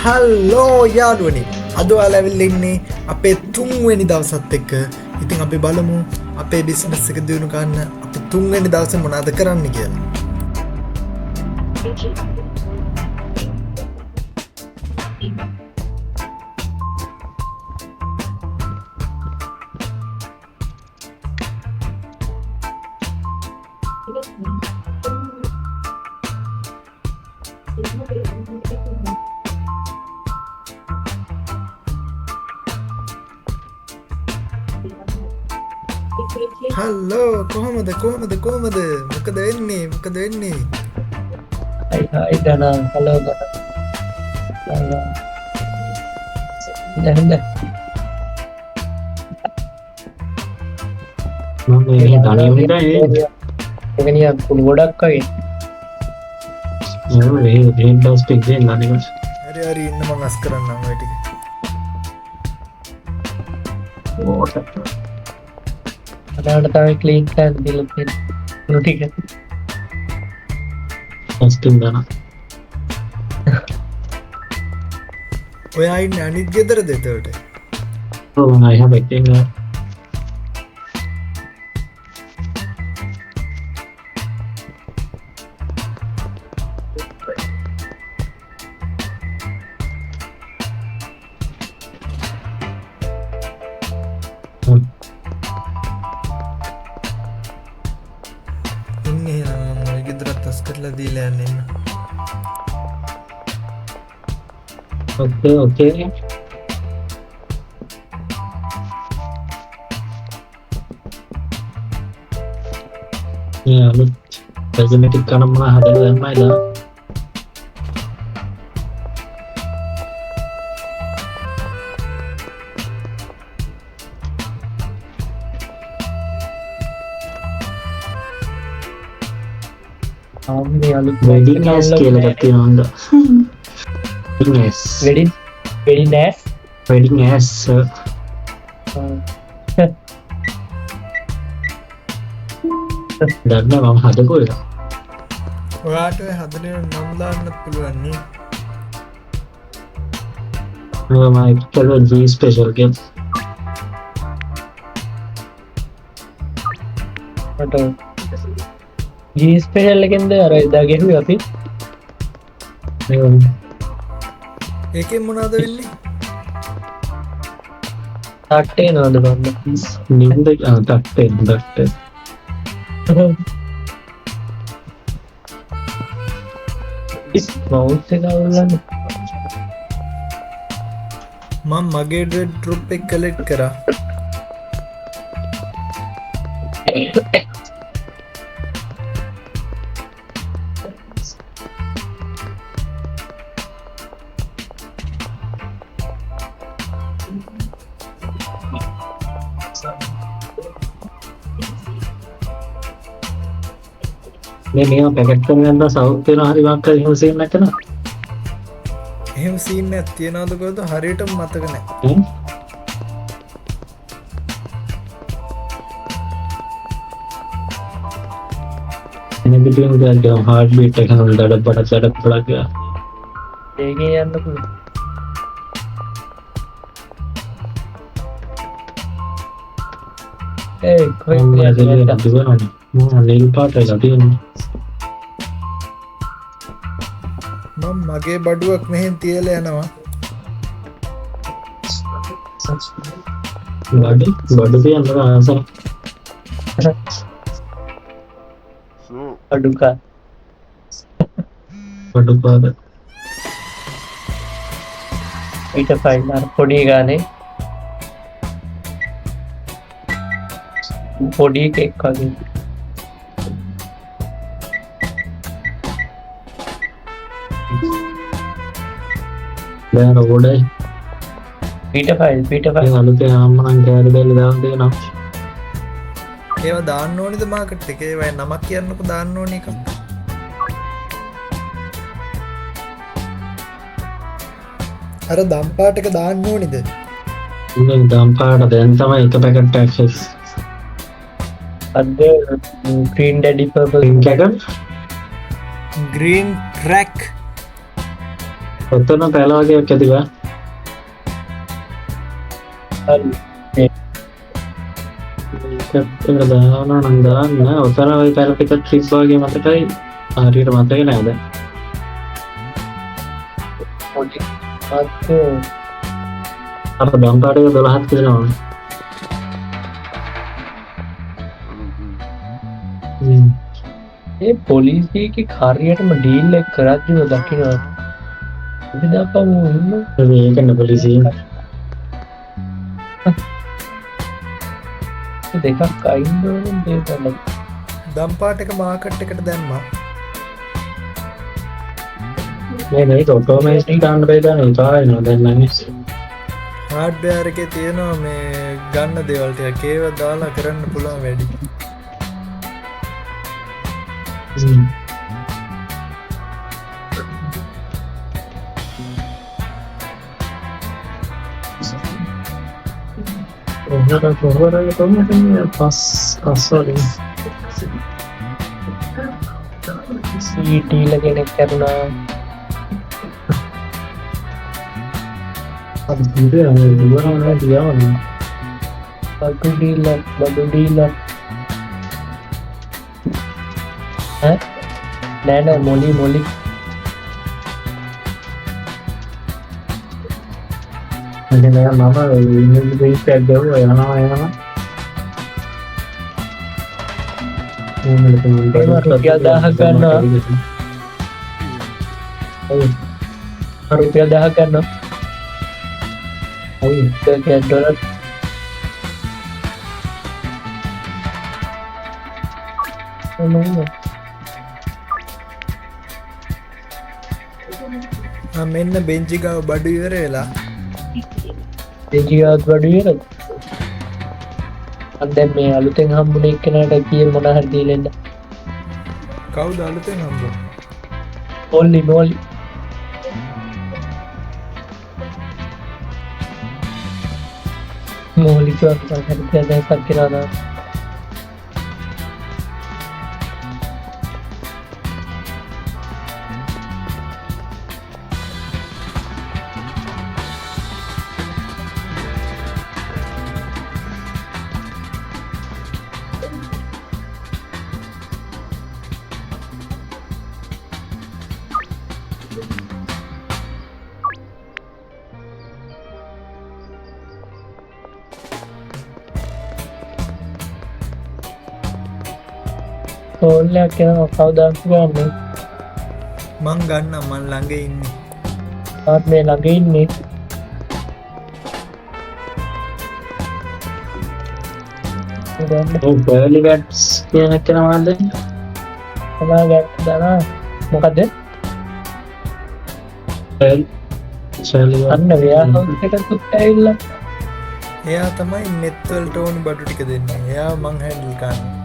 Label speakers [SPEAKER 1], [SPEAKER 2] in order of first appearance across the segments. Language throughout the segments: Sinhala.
[SPEAKER 1] හල්ලෝ යාළුවනි අද ඔයාලා ඇවිල්ලා ඉන්නේ අපේ 3 වෙනි දවසත් එක්ක. ඉතින් අපි බලමු අපේ බිස්නස් එක දියුණු කරන්න අපි 3 වෙනි දවසේ මොනවද කරන්න කියලා. හල්ලෝ කොහමද මොකද වෙන්නේ
[SPEAKER 2] Hai Dana, halo Dana. Halo. Dah.
[SPEAKER 3] මම මේ ධනියුනේ
[SPEAKER 2] Ini aku godak kali.
[SPEAKER 3] මේ ග්‍රීන් ටවුස් පික් දෙන්න අනික
[SPEAKER 1] හරි ඉන්න මම අස් කරන්නම් ඔය ටික.
[SPEAKER 2] Ada tahu clean kan di lebih. Nanti kan.
[SPEAKER 3] Testing දාන
[SPEAKER 1] ඔයා ඉන්නේ අනිත් ගෙදරද එතකොට?
[SPEAKER 3] ඔව් මම අයියා බෙටිං
[SPEAKER 1] ඉන්නේ නම් ඔය ගෙදරත් අස් කරලා දීලා යන්න එන්න.
[SPEAKER 3] ඕකේ අලුත් ප්‍රෙසෙන්ටේටිව් කරන මොනවා හදලා දැම්මයිද
[SPEAKER 2] Ini alu
[SPEAKER 3] වෙඩින් ඇස් කියලා එකක් තියෙනවා වෙඩින් ඇස්
[SPEAKER 2] very nice.
[SPEAKER 3] වෙඩින් ඇස් දන්න මම හදකෝ එක
[SPEAKER 1] ඔයාට ඔය හදන නම් දාන්න පුළුවන් නේ.
[SPEAKER 3] මම කළා G special game
[SPEAKER 2] Ada. G special එකෙන්ද අර එදා ගෙහුවේ අපි.
[SPEAKER 1] ඒකෙන් මොනවද වෙන්නේ?
[SPEAKER 2] තාට්ටේ නෝද බන්න.
[SPEAKER 3] නින්ද තට්ටේ
[SPEAKER 2] මවුස් එක අවුල්ලන්නේ.
[SPEAKER 1] මම මගේ ඩ්‍රෙඩ් ඩ්‍රොප් එක කලෙක්ට් කරා.
[SPEAKER 3] මේ මේවා පැකට් කරගෙන යනවා සවුත් වෙනවා හරි වාක් කරලා එහෙම සීන් නැකන
[SPEAKER 1] එහෙම සීන් එකක් තියනවද කොහෙද හරියටම මතක නැහැ.
[SPEAKER 3] එනේ බිටින් ගාන හાર્ට් බීට් එක නෝල් දඩබඩ ගියා
[SPEAKER 2] ඒකේ යන්න පුළුවන්. කොහෙන්ද යන්නේ?
[SPEAKER 3] නෙල් පාට එක තියෙනවා
[SPEAKER 1] මම මගේ බඩුවක් මෙහෙන් තියලා යනවා.
[SPEAKER 3] බඩ තියන්න ආස
[SPEAKER 2] අඩුකා.
[SPEAKER 3] බඩ පාද
[SPEAKER 2] ඊට පයින් පොඩි ගානේ පොඩි කෙක් වගේ.
[SPEAKER 3] දැන් රෝඩයි
[SPEAKER 2] පීට ෆයිල්
[SPEAKER 3] අලුතෙන් අම්මනම් කෑලි බැලි දාන්න තියෙනවා
[SPEAKER 1] ඒවා දාන්න ඕනිද මාකට් එකේ? ඒවා නමක් කියන්නකෝ දාන්න ඕනේ එක. අර දම් පාට එක දාන්න ඕනිද?
[SPEAKER 3] ඉතින් දම් පාට දැන් තමයි එක පැකට් ඇක්සස්
[SPEAKER 2] අද green daddy purple
[SPEAKER 3] ලින්ක් එක
[SPEAKER 1] green crack
[SPEAKER 3] ඔතන පැල වගේක් ඇතිවා
[SPEAKER 2] හරි
[SPEAKER 3] ඒකට දානවා නම් දාන්න ඔතන ওই පැල ටිකක් තිබ්බා වගේ මතකයි හරියට මතක නෑද
[SPEAKER 2] පොඩි අත්
[SPEAKER 3] අර ඩම්පාට එක 12ක් තියෙනවා
[SPEAKER 2] ඒ පොලිසියගේ කාර්යයටම ඩීල් එක කරද්දිම දකිනවා ඉතින්
[SPEAKER 3] මේකන පොලිසිය
[SPEAKER 2] දෙකක් අයින් වලින් දෙන්න
[SPEAKER 1] දම්පාට එක මාකට් එකට දැම්මා
[SPEAKER 3] මේක ඔටෝමේෂන් ගන්න බැහැ නේ පාවෙනවා දැන් නම්
[SPEAKER 1] හાર્ඩ්වෙයාර් එකේ තියෙනවා මේ ගන්න දේවල් ටික ඒව දාලා කරන්න පුළුවන් වැඩි
[SPEAKER 2] සීටීල කෙනෙක් කරුණා බඩුඩීල නෑන මොලි මොලි
[SPEAKER 3] මම පැක් ගව යනවා
[SPEAKER 2] රුපියල් 1000 ගන්නවා රුපියල් 1000 ගන්නවා $1
[SPEAKER 1] මෙන්න බෙන්චිකාව බඩු ඉවර වෙලා
[SPEAKER 2] දෙජිගත් බඩු ඉවරද දැන් මේ අලුතෙන් හම්බුනේ එක්කෙනාට කීය මොන හරි දීලෙන්න
[SPEAKER 1] කවුද අලුතෙන් හම්බුනේ
[SPEAKER 2] මොලි මොලි මොලි කියනවා හරි කියලා දැන් කරනවා ඕල්ලයක් කෙනවා කවුදාක් ගන්න
[SPEAKER 1] මං ගන්න මං ළඟ ඉන්නේ
[SPEAKER 2] ආත් මේ ළඟ ඉන්නේ
[SPEAKER 3] බර්ලි වැට්ස් කියන කෙනා මොකද්ද
[SPEAKER 2] තමා ගැට් දානවා මොකද අන්න වෙයා හවුස් එකකුත් ඇවිල්ලා
[SPEAKER 1] එයා තමයි නෙට් වලට ඕන බඩු ටික දෙන්නේ එයා මං හැන්ඩල් කරන්නේ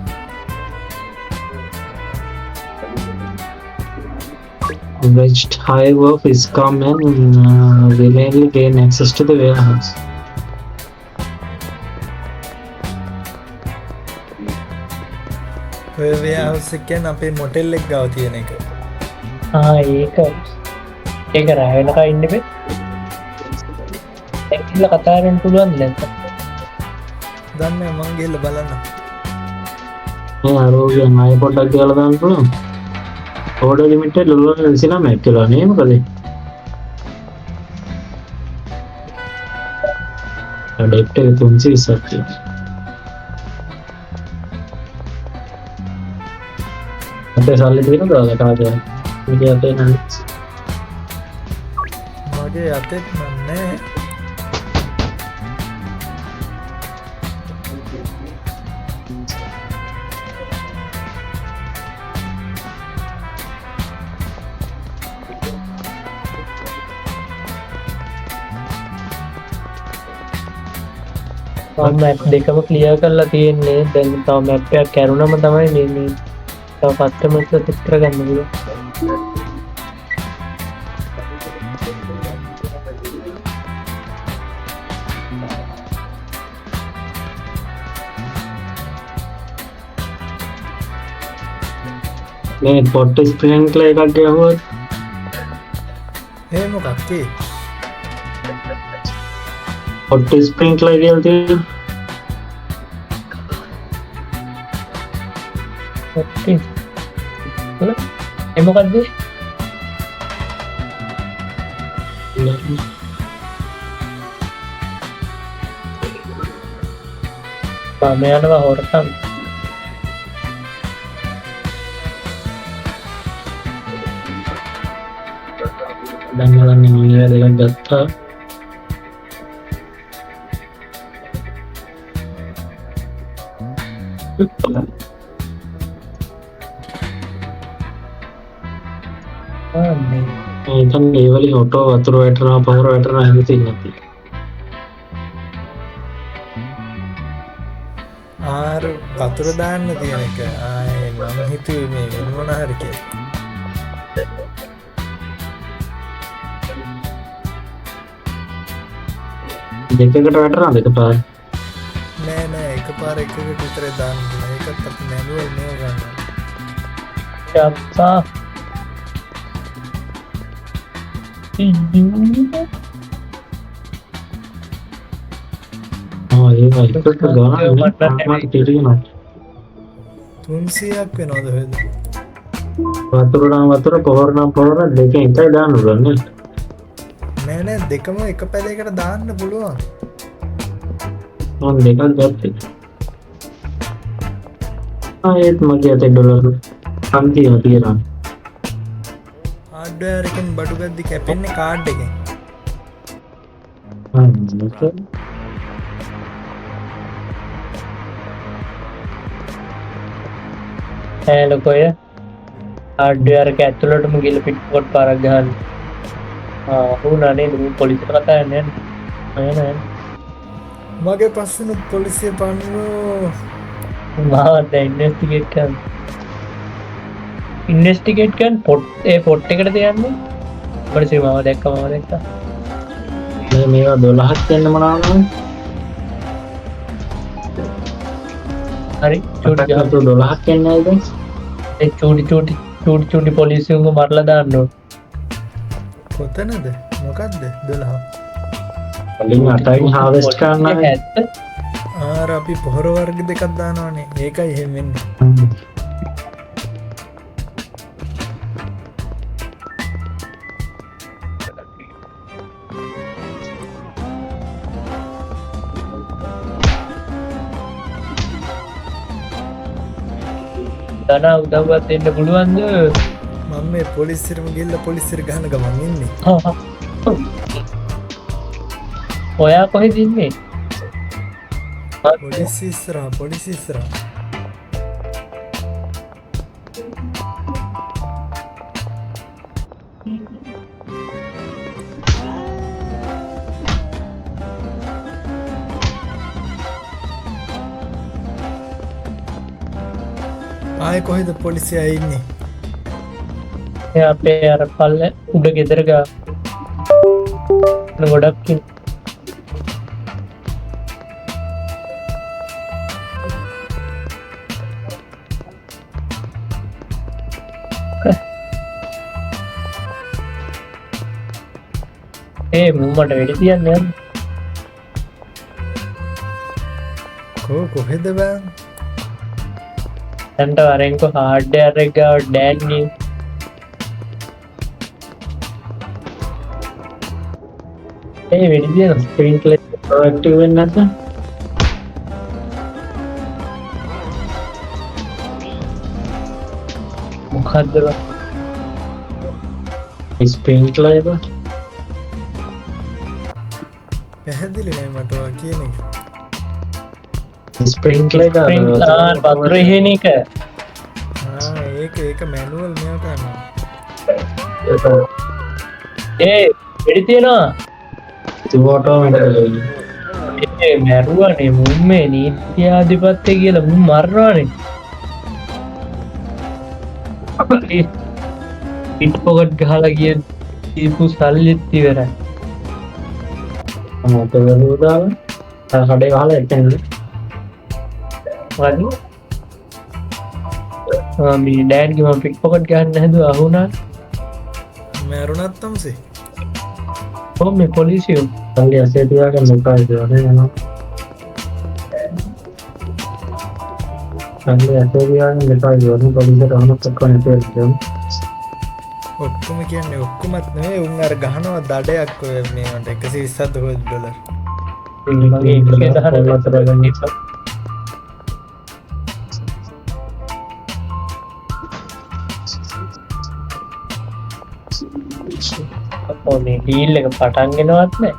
[SPEAKER 3] Wedged hive of ISCOM and willingly gain access to the warehouse.
[SPEAKER 1] ඔය වෙයාහවුස් එක කියන්නේ අපේ මොටෙල් එක ගාව තියෙන එක.
[SPEAKER 2] ඒක රෑ වෙනකන් ඉන්න බෑ. ඒකilla කතා කරන්න පුළුවන්ද නැත්නම්?
[SPEAKER 1] දන්නේ මං ගිහලා බලන්න.
[SPEAKER 3] මේ ආරෝග්‍ය ණය පොඩ්ඩක් දාලා දාන්න පුළුවන්. order limited ලොලොන ඉස්සලා මැක් කළා නේ මොකද? ඩෙප්ට් එක 320ක් තියෙනවා. අපේ සල්ලි තියෙනවද කාටද? මගේ අතේ නැහැ.
[SPEAKER 1] මගේ අතේ නැහැ.
[SPEAKER 2] මැප් දෙකම ක්ලියර් කරලා තියෙන්නේ දැන් තව මැප් එකක් කරුණම තමයි මේ තව කස්ටමර්ස්ලා සෙට් කරගන්න පුළුවන්
[SPEAKER 3] මේ පොට් ස්ප්‍රින්ක්ලර් එකක් ගහුවොත්
[SPEAKER 1] ඒ මොකක්කේ
[SPEAKER 3] හොට් ස්ප්‍රින්ක්ලර් කියලා තියෙනවා.
[SPEAKER 2] ඔක්කේ ඒ මොකද්ද මම යනවා හොරකම්
[SPEAKER 3] දැන් ගන්න මීනිය දෙකක් ගත්තා.
[SPEAKER 2] ආන්නේ
[SPEAKER 3] එතන ඒ වලින් ඔටෝ වතුර වැටෙනවා පවර වැටෙනවා හැමතිස්සෙම නැති.
[SPEAKER 1] ආර වතුර දාන්න තියෙන එක ආයේ මම හිතුවේ මේ වෙන මොන හරි කියලා
[SPEAKER 3] දෙකකට වැටෙනවා දෙක පාර.
[SPEAKER 1] නෑ නෑ එකපාර එකකට විතරේ දාන්න තියෙනවා ඒකත් අපි මැනුවල් මේව ගන්නවා
[SPEAKER 2] චප්පා
[SPEAKER 3] ඒක එකට ගාන මට තේරෙනවා.
[SPEAKER 1] 300ක් වෙනවද හොයද
[SPEAKER 3] වතුර නම් වතුර පොහොර නම් පොහොර දෙකෙන් එකයි දාන්න ඕනේ.
[SPEAKER 1] නෑ නෑ දෙකම එක පැලයකට දාන්න පුළුවන්
[SPEAKER 3] මම දෙකක් ගත්තේ. ඒත් මගේ අතේ ඩොලර් $50 තියෙනවා.
[SPEAKER 1] හાર્ඩ්වෙයාර් එකෙන් බඩු ගද්දි කැපෙන්නේ කාඩ් එකෙන්
[SPEAKER 2] ලොකොය හාඩ්වෙයාර් එක ඇතුළටම ගිල පිට්පොට් පාරක් ගහන්න හු නනේ පොලිසිට කතා යන්න යන්න
[SPEAKER 1] මගේ පස්සෙනුත් පොලිසිය පන්නෝ
[SPEAKER 2] මාවත්ද ඉන්වස්ටිගේට් කන් පොට් ඒ පොට් එකට තියන්නේ පොලිසි මව දැක්ක මව දැක්ක
[SPEAKER 3] මේවා 12ක් දෙන්න මොනවද?
[SPEAKER 2] හරි චූටි
[SPEAKER 3] 12ක් එන්නේ දැන්.
[SPEAKER 2] ඒ චූටි පොලිසියුන්ව මරලා දාන්න ඕන
[SPEAKER 1] කොතනද මොකක්ද 12
[SPEAKER 3] වලින් අටයින් හාවෙස්ට් කරන්න
[SPEAKER 2] ඇත්ත
[SPEAKER 1] ආර අපි පොහොර වර්ග දෙකක් දානවානේ ඒකයි එහෙම වෙන්නේ
[SPEAKER 2] දනා උදව්වත් දෙන්න පුළුවන්ද
[SPEAKER 1] මම මේ පොලිසියටම ගිහිල්ලා පොලිසියට ගහන ගමන් ඉන්නේ
[SPEAKER 2] ඔයා කොහෙද ඉන්නේ
[SPEAKER 1] පොලිසිය ඉස්සරහා ආයේ කොහෙද පොලිසිය ආයේ ඉන්නේ
[SPEAKER 2] ඒ අපේ අර පල්ල උඩ ගෙදර ගා ගොඩක් ඉන්න ඒ මුම්මට වැඩි තියන්න යන්න
[SPEAKER 1] කොහෙද බං
[SPEAKER 2] දැන්ට වරෙන්කො හාඩ්ඩයර් එක ගාව ඩෑන්නේ ඒ වැඩි තියන ස්ක්‍රීන්ක්ල
[SPEAKER 3] ප්‍රොඩක්ටිව් වෙන්නේ නැත.
[SPEAKER 2] මොකද්ද
[SPEAKER 3] ස්ප්‍රින්ක්ලර් එක
[SPEAKER 1] පැහැදිලි නෑ මට ඔයා කියන එක
[SPEAKER 3] ස්ප්‍රින්ක්ලර් එක
[SPEAKER 2] වතුර එහෙන එක
[SPEAKER 1] ඒක මැනුවල් මෙයා කරනවා
[SPEAKER 2] ඒ වැඩි තියෙනවා
[SPEAKER 3] ඔටෝමැටිකලි
[SPEAKER 2] මැරුවනේ මුම්මේ නීත්‍යාධිපත්ය කියලා මුම් මරණවානේ පිට් පොකට් ගහලා ගිය දීපු සල්ලිත් ඉවරයි
[SPEAKER 3] මොකද වෙනවද කඩේ වහලා එක්කෙනෙක්
[SPEAKER 2] මේ ඩෑන්ගේ මම පිට් පොකට් ගන්න හැදුවා අහුණා
[SPEAKER 1] මැරුණත් තමසේ
[SPEAKER 2] ඔව් මේ පොලිසිය
[SPEAKER 3] කල්ලි ඇසේ තියාගන්න එපා කියලා යනවා. කල්ලි ඇසේ තියාගන්න එපා කියලා පොලිසියට අහනත් එක්කම නැතේ.
[SPEAKER 1] ඔක්කොම කියන්නේ ඔක්කොමත් නෙවෙයි උන් අර ගහනවා දඩයක් ඔය මේකට 120ක් $100.
[SPEAKER 2] මගේ ඉන්නේ දහන වතර ගන්න ඉතින් ඕනේ ඩීල් එක පටන් ගෙනවත් නැහැ.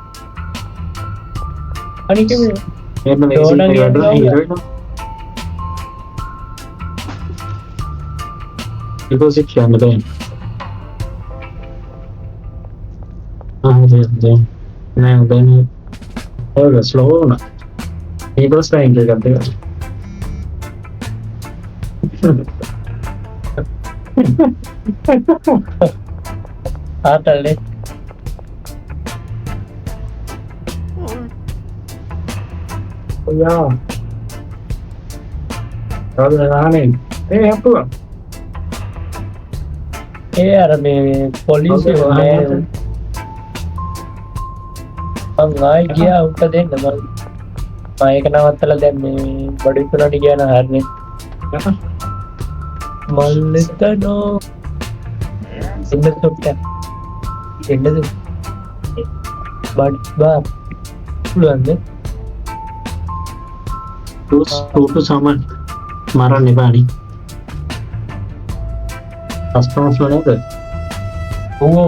[SPEAKER 2] අනික මේ
[SPEAKER 3] එන්න මේ
[SPEAKER 2] ඩෝනගේ
[SPEAKER 3] සීට් එක
[SPEAKER 2] ගාව.
[SPEAKER 3] ඉරවෙනවා. ඩිපොසිට් කියන්න බෑ. නෑ දැන් ඔය ස්ලෝ වුණා. ඒක ස්පෑන් එකක් දෙන්න.
[SPEAKER 2] ආතල්නේ
[SPEAKER 3] ඔයා රානේ අප්පුවා
[SPEAKER 2] ඒ අර මේ පොලිසිය නෑ මං ආයි ගියා උන්ට දෙන්න මම ඒක නවත්තලා දැන් මේ බඩු ඉක්මනට ගියා නා හරිනේ මල්ලෙතනෝ ඉන්න සොට්ට එන්නද බා පුළුවන්ද
[SPEAKER 3] टूटू सामान मारा निभानी कस्टमर्स लोग हैं
[SPEAKER 2] ඕ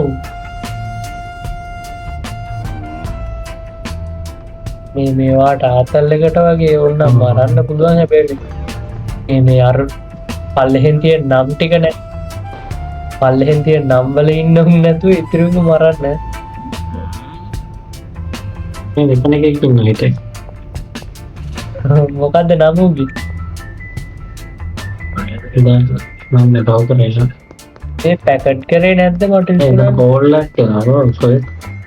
[SPEAKER 2] මේවාට ආතල් එකට වගේ ඔන්න මරන්න පුළුවන් හැබැයි මේ අර පල්ලෙහෙන් තියෙන නම් ටික නෑ පල්ලෙහෙන් තියෙන නම් වල ඉන්න උන් නැතුව ඉතිරිම මරන්න
[SPEAKER 3] मैं देखने के क्यों नहीं थे
[SPEAKER 2] මොකද්ද නම උගේ
[SPEAKER 3] मैं बताओ तो नहीं
[SPEAKER 2] ඒ පැකට් කරේ නැද්ද මට
[SPEAKER 3] ना
[SPEAKER 2] විකුණන්න
[SPEAKER 3] बोल रहा क्या ना वो उसको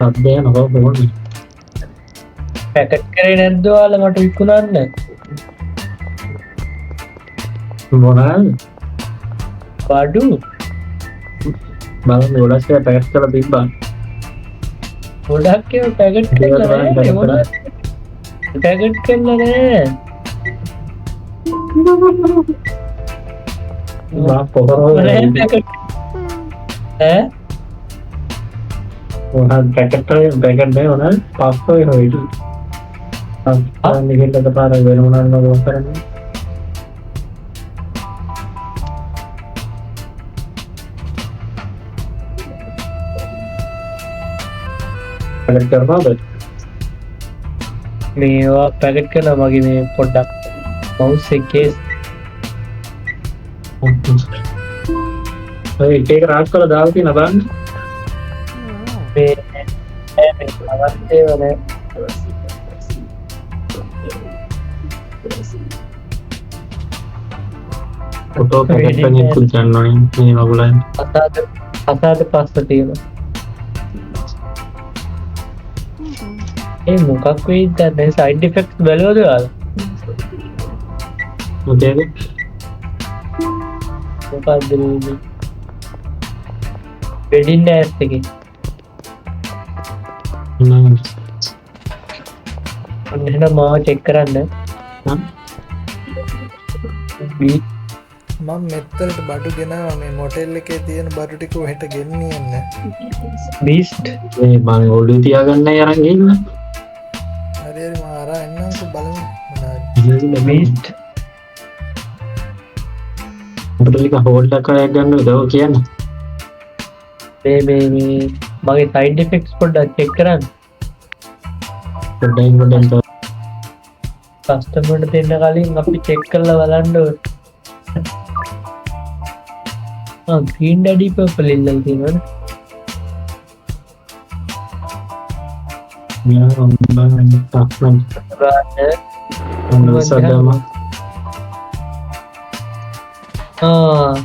[SPEAKER 3] अब दे ना वो बोल
[SPEAKER 2] පැකට් කරේ නැද්ද ඔයාලා මට විකුණන්න
[SPEAKER 3] बोला
[SPEAKER 2] බඩු
[SPEAKER 3] बाल बोला से पैकेट चला दिन बाद
[SPEAKER 2] ගොඩක් ඒවා පැකට් කරලා නැහැ මොනවද පැකට් කරලා නැහැ
[SPEAKER 3] वाह पोहर हो
[SPEAKER 2] නැහැ පැකට් ඈ
[SPEAKER 3] वहाँ पैकेट नहीं होना पास तो ही होगी अब निकल तो पार है वेर होना ना वो करेंगे पैकेट करना है
[SPEAKER 2] මේවා පැකට් කරලා මගේ මේ පොඩ්ඩක් මවුස් එකේ
[SPEAKER 3] एक रात को डालती ना बंद
[SPEAKER 2] මේ මේ අවස්ථේ වල
[SPEAKER 3] फोटो पैकेट पे नहीं कुछ जानना नहीं बोला है
[SPEAKER 2] අසාද පස්ස තියෙනවා ඒ මොකක් වෙයිද දැන් සයිඩ් ඉෆෙක්ට්ස් බලවද ඔයාලා
[SPEAKER 3] मुझे
[SPEAKER 2] මොකක්ද මේ වෙඩින් ඩෑස් එකේ අන්න එහෙනම් මාව චෙක් කරන්න බී
[SPEAKER 1] මම මෙත්තලට බඩු ගෙනාවා මේ මොටෙල් එකේ තියෙන බඩු ටික හෙට ගෙන්නියන්න
[SPEAKER 2] බීස්ට්
[SPEAKER 3] ये बांग ओल्ड दिया करना यार अंगेज ना
[SPEAKER 1] හරි හරි මම අරන් එන්නම්කො බලමු මොනවද
[SPEAKER 2] බීස්ට්
[SPEAKER 3] मतलब का होल्ड का एक गन दो किया ना
[SPEAKER 2] මේ මගේ සයිඩ් ඉෆෙක්ට්ස් පොඩ්ඩක් චෙක් කරන්න
[SPEAKER 3] तो डाइन तो
[SPEAKER 2] කස්ටමර්ට දෙන්න කලින් අපි චෙක් කරලා බලන්න ඕනේ green daddy purple ඉල්ලලා තියෙනවනේ
[SPEAKER 3] मेरा बंदा तापमान
[SPEAKER 2] ගන්න
[SPEAKER 3] सदमा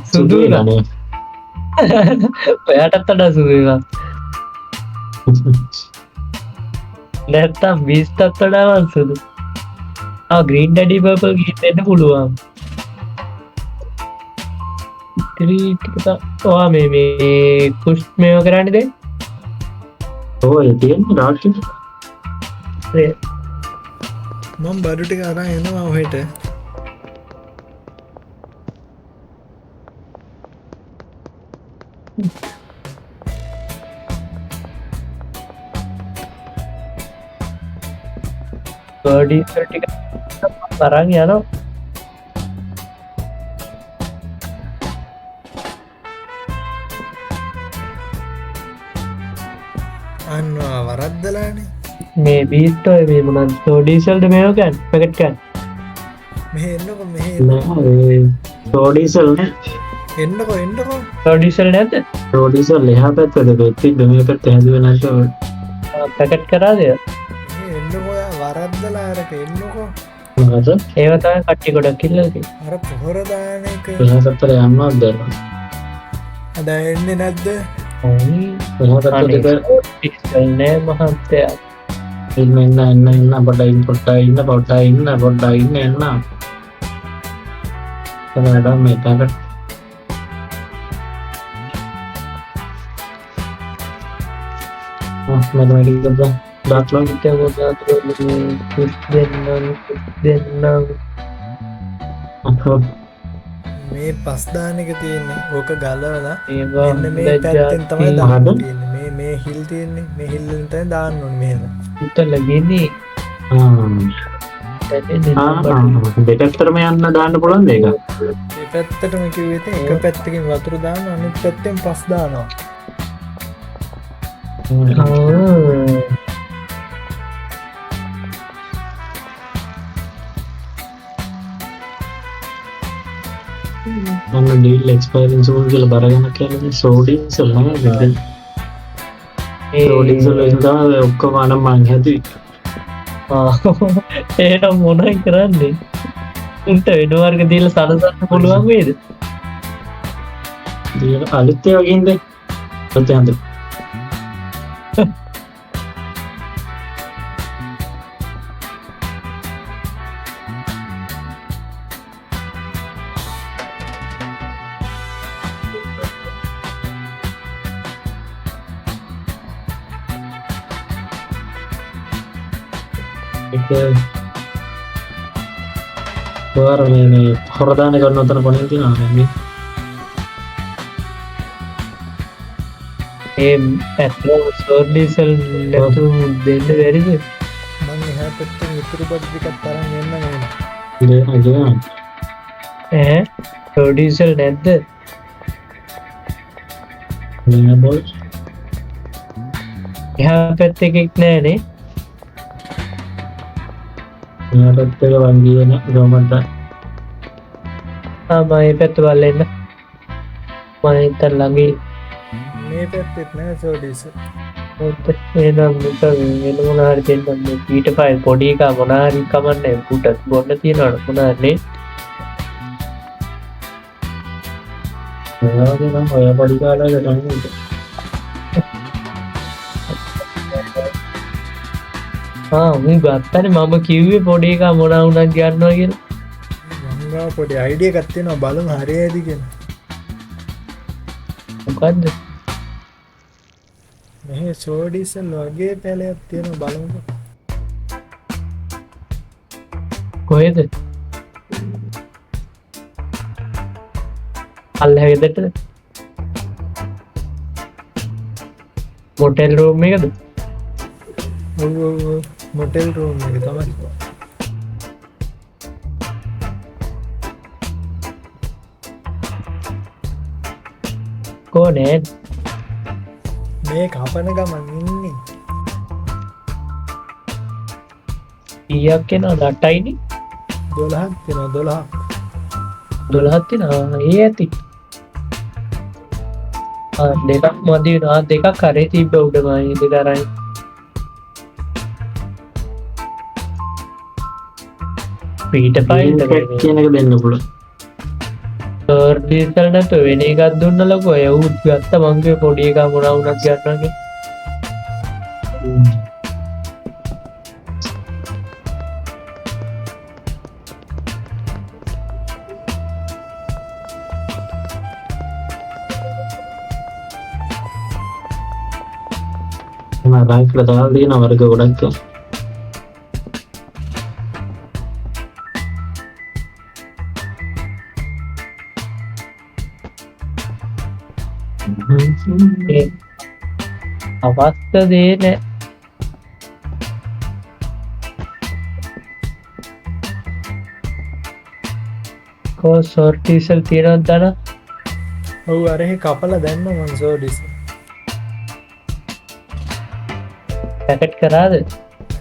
[SPEAKER 2] සුදු
[SPEAKER 3] ना
[SPEAKER 2] ඔයාටත් වඩා සුදු එකක් නැත්තම් බීස්ටත් වඩා වන් සුදු green daddy purple ගිහින් දෙන්න පුළුවන් ඉතිරි ටික ඔයා මේ කුෂ් මේව කරන්නේ දැන්
[SPEAKER 3] ඔය තියෙන්නේ රාක්ෂි.
[SPEAKER 1] මම බඩු ටික අරන් එනවා ඔහෙට.
[SPEAKER 2] බඩීසල් ටික අරන් යනවා.
[SPEAKER 1] අන්නවා වරද්දලානේ.
[SPEAKER 2] මේ බීට් ඔය මේ මොනවද ඩීසල්ද මේව ගන්න පැකට් ගන්න.
[SPEAKER 1] මෙහෙ එන්නකො මෙහෙ
[SPEAKER 3] නෑ රෝඩීසල් නෑ.
[SPEAKER 1] එන්නකො
[SPEAKER 2] ඩීසල් නැද්ද?
[SPEAKER 3] රෝඩීසල් එහා පැත්තද දෙත්තිද්ද මේ පැත්ත හැදුවේ නැද්ද?
[SPEAKER 2] පැකට් කරාද?
[SPEAKER 1] මෙහෙ එන්නකො වරද්දලා අරක එන්නකො.
[SPEAKER 3] මොකද?
[SPEAKER 2] ඒව තමයි කට්ටි ගොඩක් ඉල්ලලා තියෙන්නේ.
[SPEAKER 1] අර පොහොර දාන එක
[SPEAKER 3] එහා පැත්තට යන්නවත් බැහැ.
[SPEAKER 1] අද එන්නේ නැද්ද?
[SPEAKER 3] එහා පැත්තට
[SPEAKER 2] ඩීසල් නෑ මහත්තයා.
[SPEAKER 3] ඉන්න පොඩ්ඩයි ඉන්න එන්න. තමයි මේ පැකට් මැතමැටික්ස් ගත්තා. ඩාක්ලොග්
[SPEAKER 2] හිතේ දෙන්නම්
[SPEAKER 1] මේ පස් දාන එක තියෙන්නේ. ඕක ගලවලා
[SPEAKER 2] ඒවා
[SPEAKER 1] මෙන්න මේ පැත්තෙන් තමයි
[SPEAKER 3] මහද?
[SPEAKER 1] දාන්න තියෙන්නේ. මේ හිල් තියෙන්නේ. මේ හිල් වලින් තමයි දාන්න ඕනේ මෙහෙම.
[SPEAKER 2] හිතලා ගිනේ
[SPEAKER 3] දෙපැත්තටම යන්න දාන්න පුළුවන් දෙක.
[SPEAKER 1] මේ පැත්තටම කිව්වේ ඉතින් එක පැත්තකින් වතුර දාන්න අනිත් පැත්තෙන් පස් දානවා.
[SPEAKER 3] මම ඩීල් එක්ස්පයරින්ස් වුණ කියලා බරගෙන කියන්නේ සෝඩීසල් නේද? සෝඩීසල් වලින් තමයි ඔක්කොම අනම් මං හැදුවේ.
[SPEAKER 2] ඒනම් මොනයි කරන්නේ? උන්ට වෙන වර්ග දීලා සනසන්න පුළුවන් වේද?
[SPEAKER 3] දීලා අලුත් ඒවා ගින්ද? ඔතෙන්ද? बार मैंने ಹೊರದಾನೆ ಅನ್ನೋತರ ಕೊನೆಂತಿನ මේ
[SPEAKER 2] ඒ ඇත්තම සෝඩීසල් නැතු දෙන්න බැරිද?
[SPEAKER 1] මම එහා පැත්තෙන් ඉතුරු බඩු ටිකක් තරන් එන්න ඕනේ.
[SPEAKER 2] ඈ සෝඩීසල් නැද්ද?
[SPEAKER 3] නෑ බෝල්.
[SPEAKER 2] එහා පැත්තේ එකක් නෑනේ.
[SPEAKER 3] එහා පැත්තේ වංගි වෙන ගමන්ට
[SPEAKER 2] මම මේ පැත්ත බලන්න. මම හිතන් ළඟේ
[SPEAKER 1] මේ පැත්තෙත් නෑ සෝඩීසල්.
[SPEAKER 2] එනම් වෙන මොනාහරි දෙන්නම්. මේ ඊට පස්සේ පොඩි එකා මොනාහරි කමන්නේ පුටත් බොන්න තියනවද මොනානේ?
[SPEAKER 3] ඔයාගේ නම් ඔය පොඩි කාලේ ගන්නේ.
[SPEAKER 2] මම ගත්තනේ මම කිව්වේ පොඩි එකා මොනා වුණත් ගන්නවා කියලා.
[SPEAKER 1] මංගා පොඩි අයිඩියා එකක් තියෙනවා බලමු හරියයිද කියලා.
[SPEAKER 2] මොකද්ද?
[SPEAKER 1] මෙහි සෝඩීසල් වගේ පැලයක් තියෙනවා බලමු.
[SPEAKER 2] කොහෙද? අල්ලහැගෙදටද? මොටෙල් රූම් එකද?
[SPEAKER 1] ඔව් මොටෙල් රූම් එක තමයි.
[SPEAKER 2] කොනේ
[SPEAKER 1] මේ කපන ගමන් ඉන්නේ.
[SPEAKER 2] ඊයක් කෙනා 8යිනේ
[SPEAKER 1] 12ක් තියෙනවා 12ක්.
[SPEAKER 2] 12ක් තියෙනවා. ඒ ඇති. දෙකක් මදි වෙනවා. දෙකක් කරේ තිබ්බ උඩම ඒ දෙක අරන්. පීට පයින්ට
[SPEAKER 3] කියන එක දෙන්න පුළුවන්.
[SPEAKER 2] ඩීසල් නැතුව වෙන එකක් දුන්න ලකෝ. ඒ උත් ගත්ත මංගේ පොඩි එකා මොනා වුණත් ගන්නවා කියලා.
[SPEAKER 3] රයිෆ්ල දාලා තියෙන වර්ග ගොඩක්
[SPEAKER 2] ඒ අවස්ථ දේ නෑ කෝ සෝර්ටිසල් තියෙනවද දන
[SPEAKER 1] ඔව් අරහෙ කපලා දැම්ම මං සෝඩිස්
[SPEAKER 2] පැකට් කරාද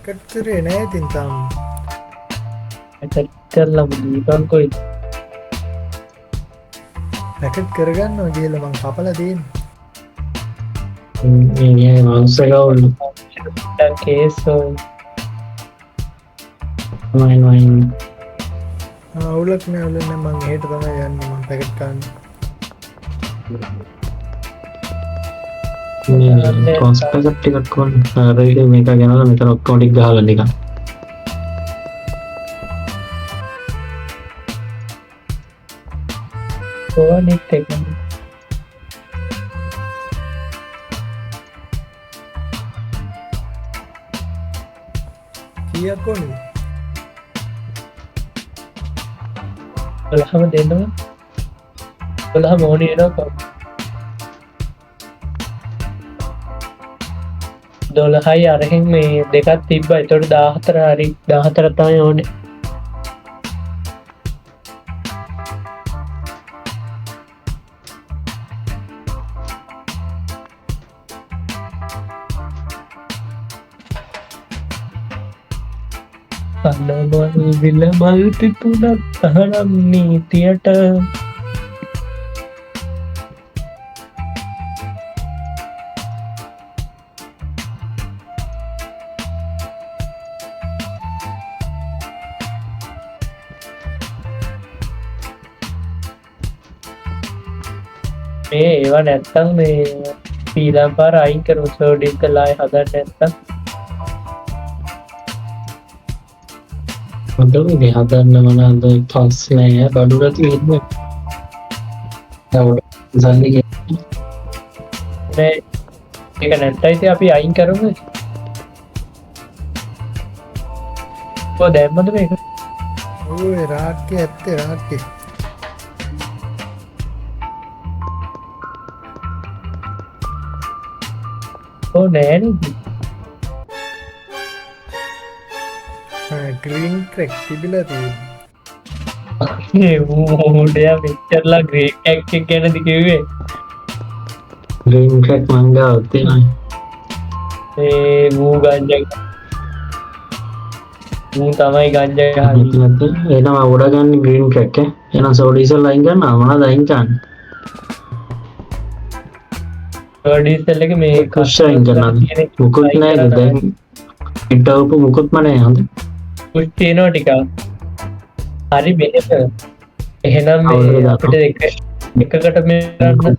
[SPEAKER 1] පැකට් කරේ නෑ ඉතින් තාම
[SPEAKER 2] පැකට් කරලා දීපන් කොයි
[SPEAKER 1] පැකට් කරගන්නවා කියලා මං කපලා තියෙන්නේ
[SPEAKER 3] මේ මාංශකවුල්
[SPEAKER 2] කේසෝ
[SPEAKER 3] වයින්
[SPEAKER 1] අවුලක් නෑ අවුලක් නෑ මං එහෙට තමයි යන්නේ මං පැකට් ගන්න
[SPEAKER 3] කොන්ස්පෙක්ට් ටිකක් කොන් රේඩ් මේක ගෙනලා මෙතන ඔක්කොම ටික ගහලා නිකන්
[SPEAKER 2] කොහොනිත් එක
[SPEAKER 1] කීයක් ඕනේ
[SPEAKER 2] බලහම දෙන්නවා බලහම ඕනේ එනවා 12යි අරහෙන් මේ දෙකක් තිබ්බා එතකොට 14 හරි 14 තමයි ඕනේ අන්නමල් විල මල් පිපුණක් අහනම් නීතියට මේ ඒවා නැත්තම් මේ පීලම් පාර අයින් කරමු සෝඩිස් කළායි හදන්න නැත්තම්
[SPEAKER 3] හොඳයි හදන්න මොනවාද පස් නෑ බඩුර තියෙන්නේ සල්ලි
[SPEAKER 2] මේ ඒක නැත්තයි ඉතින් අපි අයින් කරමු කො දැම්මද මේක
[SPEAKER 1] ඔය රාක්කේ ඇත්තේ රාක්කේ
[SPEAKER 2] ඕ නෑනේ
[SPEAKER 1] ග්‍රීන් ක්‍රෙක් තිබිලා තියෙන්නේ
[SPEAKER 2] ඒ මෝඩයා මෙච්චරලා ග්‍රේට් ඇක්ට් එක ගැනද කිව්වේ
[SPEAKER 3] ග්‍රීන් ක්‍රැක් මංගාව තියෙනවා
[SPEAKER 2] ඒ මූ ගංජා මූ තමයි ගංජා ගහන්නේ
[SPEAKER 3] එනවා උඩ ගන්න ග්‍රීන් ක්‍රැක් එක එහෙනම් සෝඩිසල් අයින් කරනවා මොනවද අයින් කරන්නේ
[SPEAKER 2] ඩීසල් එක මේ
[SPEAKER 3] කුෂ් අයින් කරනවද මුකුත් නෑ දැන් ඉටවපු මුකුත්ම නෑ හොඳ
[SPEAKER 2] කුෂ් තියෙනවා ටිකක් හරි බෙහෙත එහෙනම් මේ අපිට එකකට මේ කරන්න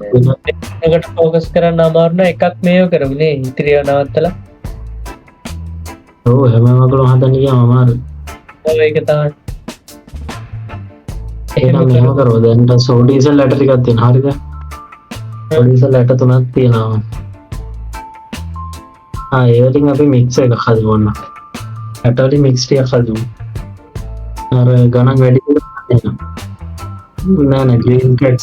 [SPEAKER 2] එකට ෆෝකස් කරන්න අමාරු නම් එකක් මේව කරමුනේ ඉතිරිය නවත්තලා
[SPEAKER 3] ඔව් හැම මගලම හදන්න ගියාම අමාරුයි
[SPEAKER 2] ඔව් ඒක තමයි
[SPEAKER 3] එහෙනම් මෙහෙම කරමු දැන් සෝඩිසල් ඇට ටිකක් තියෙනවා හරිද සෝඩිසල් ඇට තුනක් තියෙනවා ඒ වලින් අපි මික්ස් එක හදමු ඔන්න ඇට වලින් මික්ස් ටිකක් හදමු අර ගණන් වැඩි වෙනවා නෑ ග්‍රීන් කැට්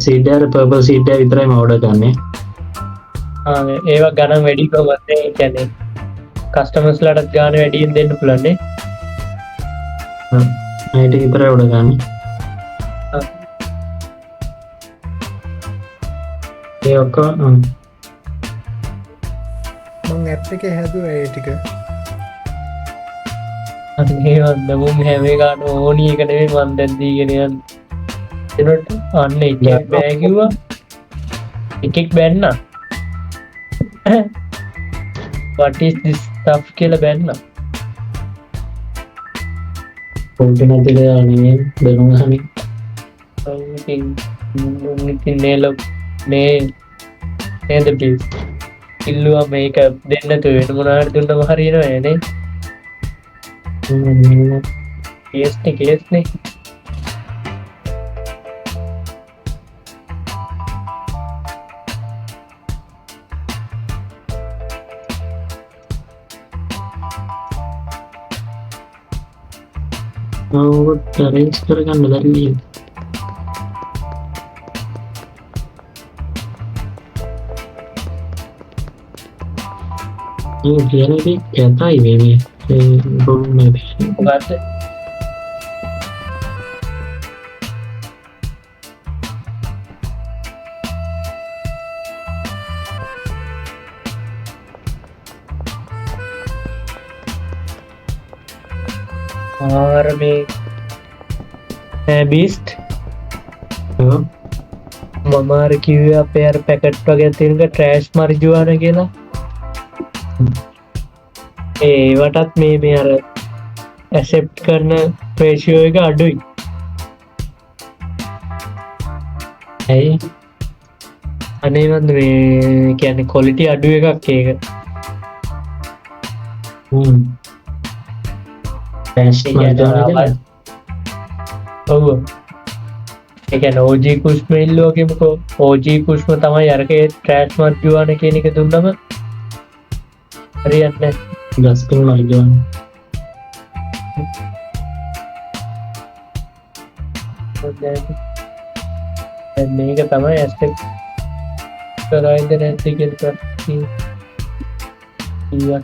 [SPEAKER 3] සීඩ් අර පර්පල් සීඩ් එක විතරයි මම ඕඩර් කරන්නේ
[SPEAKER 2] ඒවා ගණන් වැඩි කොහොමද ඒ කියන්නේ කස්ටමර්ස් ලටත් ගාන වැඩියෙන් දෙන්න පුළුවන් නේ
[SPEAKER 3] ඒ ටික විතරයි ඕඩර් කරන්නේ ඒ ඔක්කොම
[SPEAKER 1] මං ඇප් එකේ හැදුවා ඒ ටික
[SPEAKER 2] අන්නේ වන්ද මුම් හැම එකට ඕනි එක නෙවෙයි මන් දැන් දීගෙන යන්නේ එනකොට අන්න එකක් බෑ කිව්වා එකෙක් බැන්න what is this stuff කියලා බැන්න
[SPEAKER 3] පොඩි නැති දෙයක් නෙමෙයි බැලුම් ගහන්නේ
[SPEAKER 2] ඉතින් නේ නේද ප්ලීස් ඉල්ලුවා මේක දෙන්න තු වෙන මොනාට දුන්නම හරියනවා නේ කේස්නේ
[SPEAKER 3] රේන්ජ් කරගන්න බැරි කියනදී කැතයි මේ රෝම්
[SPEAKER 2] මොකද්ද ආරමේ බීස්ට් මම අර කිව්වේ අපේ අර පැකට් වගේ තියෙනක ට්‍රෑෂ් මරිජුවාන කියලා ඒවටත් මේ අර ඇසෙප්ට් කරන රේෂියෝ එක අඩුයි ඇයි අනේවත් මේ කියන්නේ කොලිටි අඩු එකක් ඒක ඔව් එකන ඕජී කුෂ්ම ඉල්ලෝගෙමකෝ ඕජී කුෂ්ම තමයි අරකේ ට්‍රෑෂ් මර්ජුවාන කියන එක දුන්නම හරියන්නේ
[SPEAKER 3] ගස්කල් මර්ජුවාන
[SPEAKER 2] මේක තමයි ඇස්ටෙක් කරයිද නැති කියලා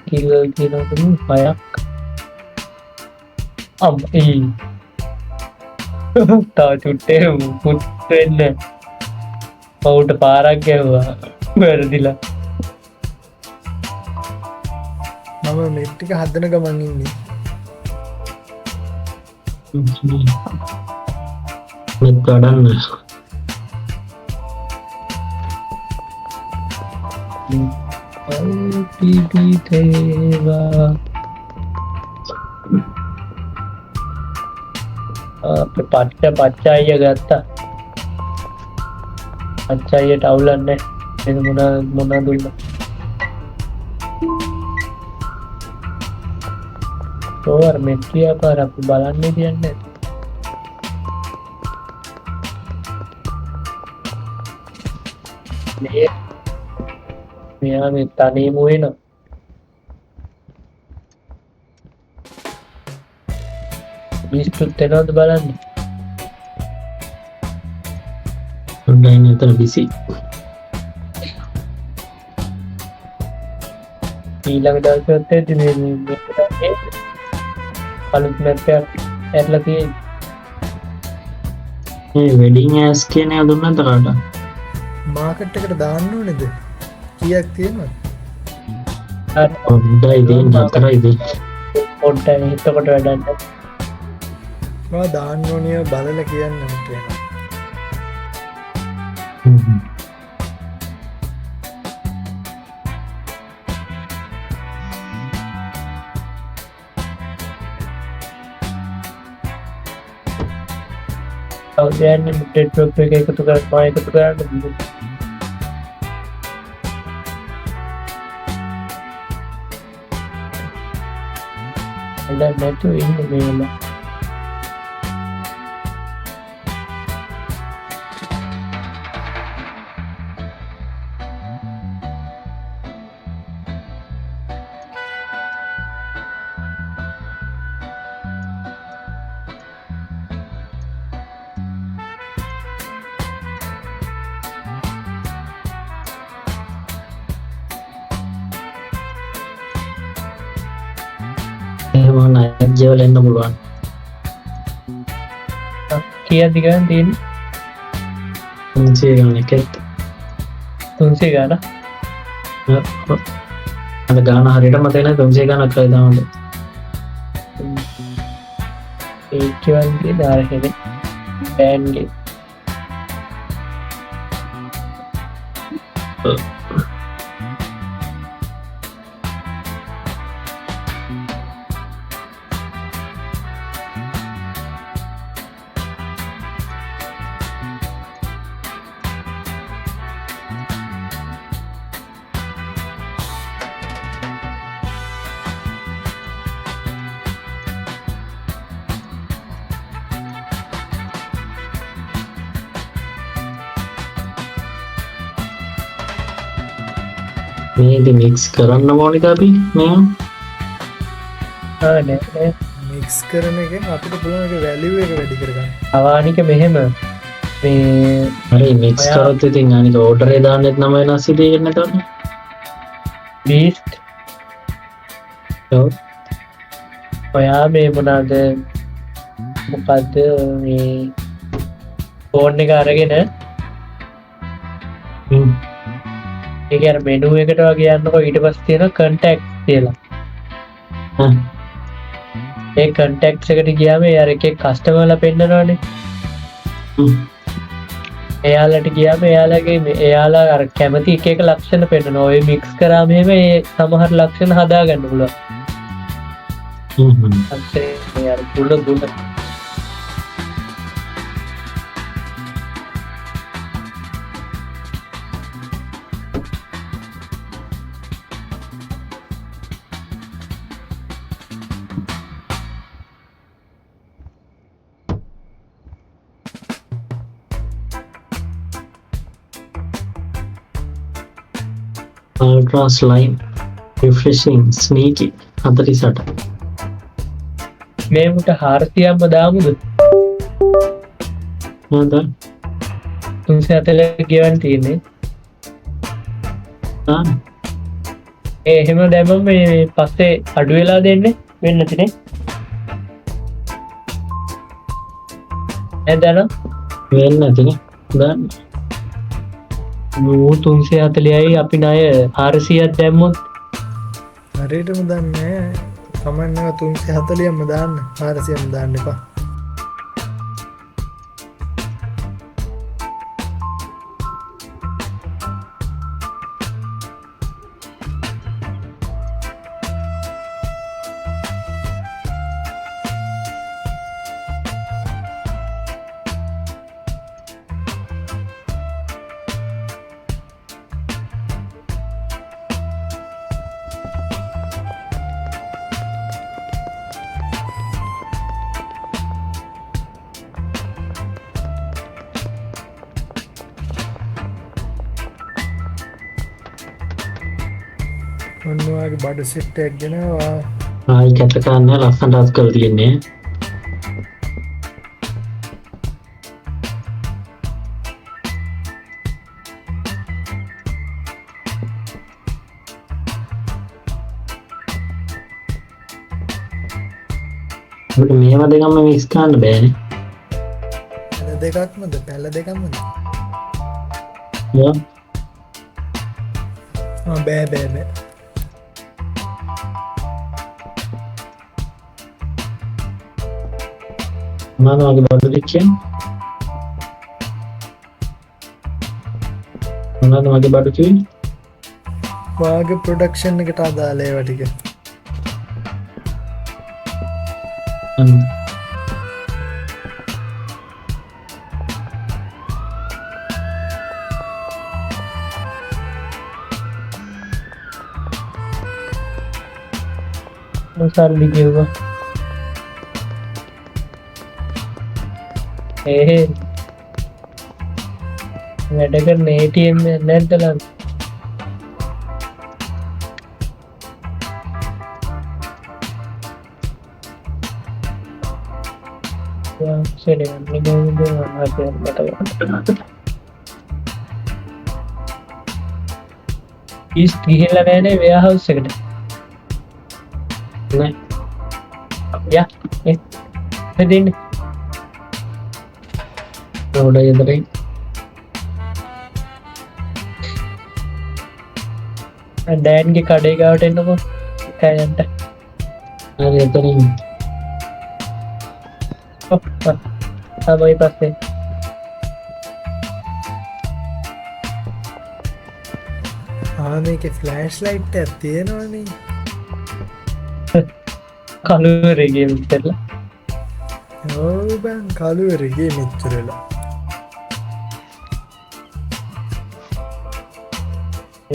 [SPEAKER 2] කිල්ල කියනකම 6ක් තව චුට්ටේ මුකුත් වෙන්න පවුට පාරක් ගැව්වා වැරදිලා
[SPEAKER 1] මම මෙට්ටික හදන ගමන් ඉන්නේ
[SPEAKER 3] මෙත් ගඩන්න
[SPEAKER 2] තේවා පච්චාය ගත්තා පච්චායට අවුලන්න මොනා දුන්න තෝවර් මෙට්‍රිය පාර අපි බලන්න තියන්න මෙයා මේ තනීම වෙන මිස්තුත් එනවද බලන්න
[SPEAKER 3] ඔන්ලයින් එතන බිසි
[SPEAKER 2] ඊළඟ දවසත් අලුත් මැප් එකක් ඇරලා තියෙන්නේ
[SPEAKER 3] වෙඩින් ඇස් කියන එක දුන්නද කාට
[SPEAKER 1] මාකට් එකට දාන්න ඕනේද කීයක් තියෙනවද
[SPEAKER 3] පොඩ්ඩයි දෙන්න හතරයි දෙන්න
[SPEAKER 2] පොඩ්ඩයි හිතකොට වැඩන්න
[SPEAKER 1] මම දාන්න ඕනිය බලලා කියන්න කියලා
[SPEAKER 2] අවුදයන්න ටෙට්‍රොප් එක එකතු කරනවා එකතු කරන්න නැතු ඉන්න මේලා
[SPEAKER 3] ජවල එන්න පුළුවන්
[SPEAKER 2] කියද්දි ගන්න තියෙන්නේ
[SPEAKER 3] 300 ගාන එකත්
[SPEAKER 2] 300 ගාන
[SPEAKER 3] අද ගාන හරියටම තේන 300 ගානක් කරලා දාන්න
[SPEAKER 2] ඒක වන්ගේ දාරකේ බෑන්ගේ
[SPEAKER 3] මේක මික්ස් කරන්න ඕනිද අපි මේ
[SPEAKER 2] නෑ
[SPEAKER 1] මේ මික්ස් කරන එකෙන් අපිට පුළුවන් ඒක වැලියු එක වැඩි කරගන්න.
[SPEAKER 2] අවානික මෙහෙම මේ
[SPEAKER 3] හරි මික්ස් කරොත් ඉතින් අනික ඕඩරේ දාන්නෙත් නම වෙනස් ඉතින් එතකොට
[SPEAKER 2] බීස්ට්
[SPEAKER 3] ඔව්
[SPEAKER 2] ඔයා මේ මොනාද මොකක්ද මේ ෆෝන් එක අරගෙන ඒක අර මෙනු එකට වගේ යන්නකො ඊට පස්සේ තියෙන කන්ටැක්ට් කියලා. ඒ කන්ටැක්ට්ස් එකට ගියාම ඒ අර එකේ කස්ටමර්ලා පෙන්නනවනේ. එයාලට ගියාම එයාලගේ එයාලා අර කැමති එක එක ලක්ෂණ පෙන්නනවා. ඔය මික්ස් කරාම එහෙම ඒ සමහර ලක්ෂණ හදාගන්න පුළුවන්. අන්සේ මේ අර දුන්න
[SPEAKER 3] ultra slime refreshing sneaky 48
[SPEAKER 2] මේ මුට 400ක්ම දාමුද?
[SPEAKER 3] හොඳ
[SPEAKER 2] 340 ගෙවන්න තියෙන්නේ. ඒ එහෙම දැම්මම මේ පස්සේ අඩු වෙලා දෙන්නේ වෙන්න නැතිනේ. එදන
[SPEAKER 3] වෙන්න නැතිනේ දාන්න
[SPEAKER 2] 340යි අපි ණය 400ක් දැම්මොත්
[SPEAKER 1] හරියටම දන්නේ කමන්න 340ම දාන්න 400ම දාන්න එපා. ඔන්නවාගේ බඩු සෙට් එකක් ගෙනවා.
[SPEAKER 3] ආයි කැට ගන්න ලස්සනට අස් කරලා තියෙන්නේ අපිට මේවා දෙකම මික්ස් කරන්න බෑනේ.
[SPEAKER 1] පැල දෙකක්මද? පැල දෙකක්මද?
[SPEAKER 3] මොකක්
[SPEAKER 1] බෑ බෑ බෑ.
[SPEAKER 3] මොනවද වගේ බඩු දෙක කියන්නේ? මොනවද වගේ බඩු කියන්නේ?
[SPEAKER 1] වාගේ ප්‍රොඩක්ෂන් එකට අදාළ ඒවා ටික.
[SPEAKER 2] සල්ලි ගෙව්වා. වැඩ කරන ATM නැද්ද ළඟ? ඊස්ට් ගිහිල්ලා නෑනේ වෙයාහවුස් එකට.
[SPEAKER 3] නෑ
[SPEAKER 2] යා දෙන්නේ
[SPEAKER 3] රෝඩ යදරේ
[SPEAKER 2] ඩෑන්ගේ කඩේ ගාවට එන්නකෝ කෑයන්ට.
[SPEAKER 3] හරි එතනින්
[SPEAKER 2] තමයි පස්සේ
[SPEAKER 1] මේක ෆ්ලෑෂ් ලයිට් එකක් තියෙනවනේ.
[SPEAKER 2] කලුවරගේ විතරලා
[SPEAKER 1] ඔව් බං කලුවරගේ මෙච්චරලා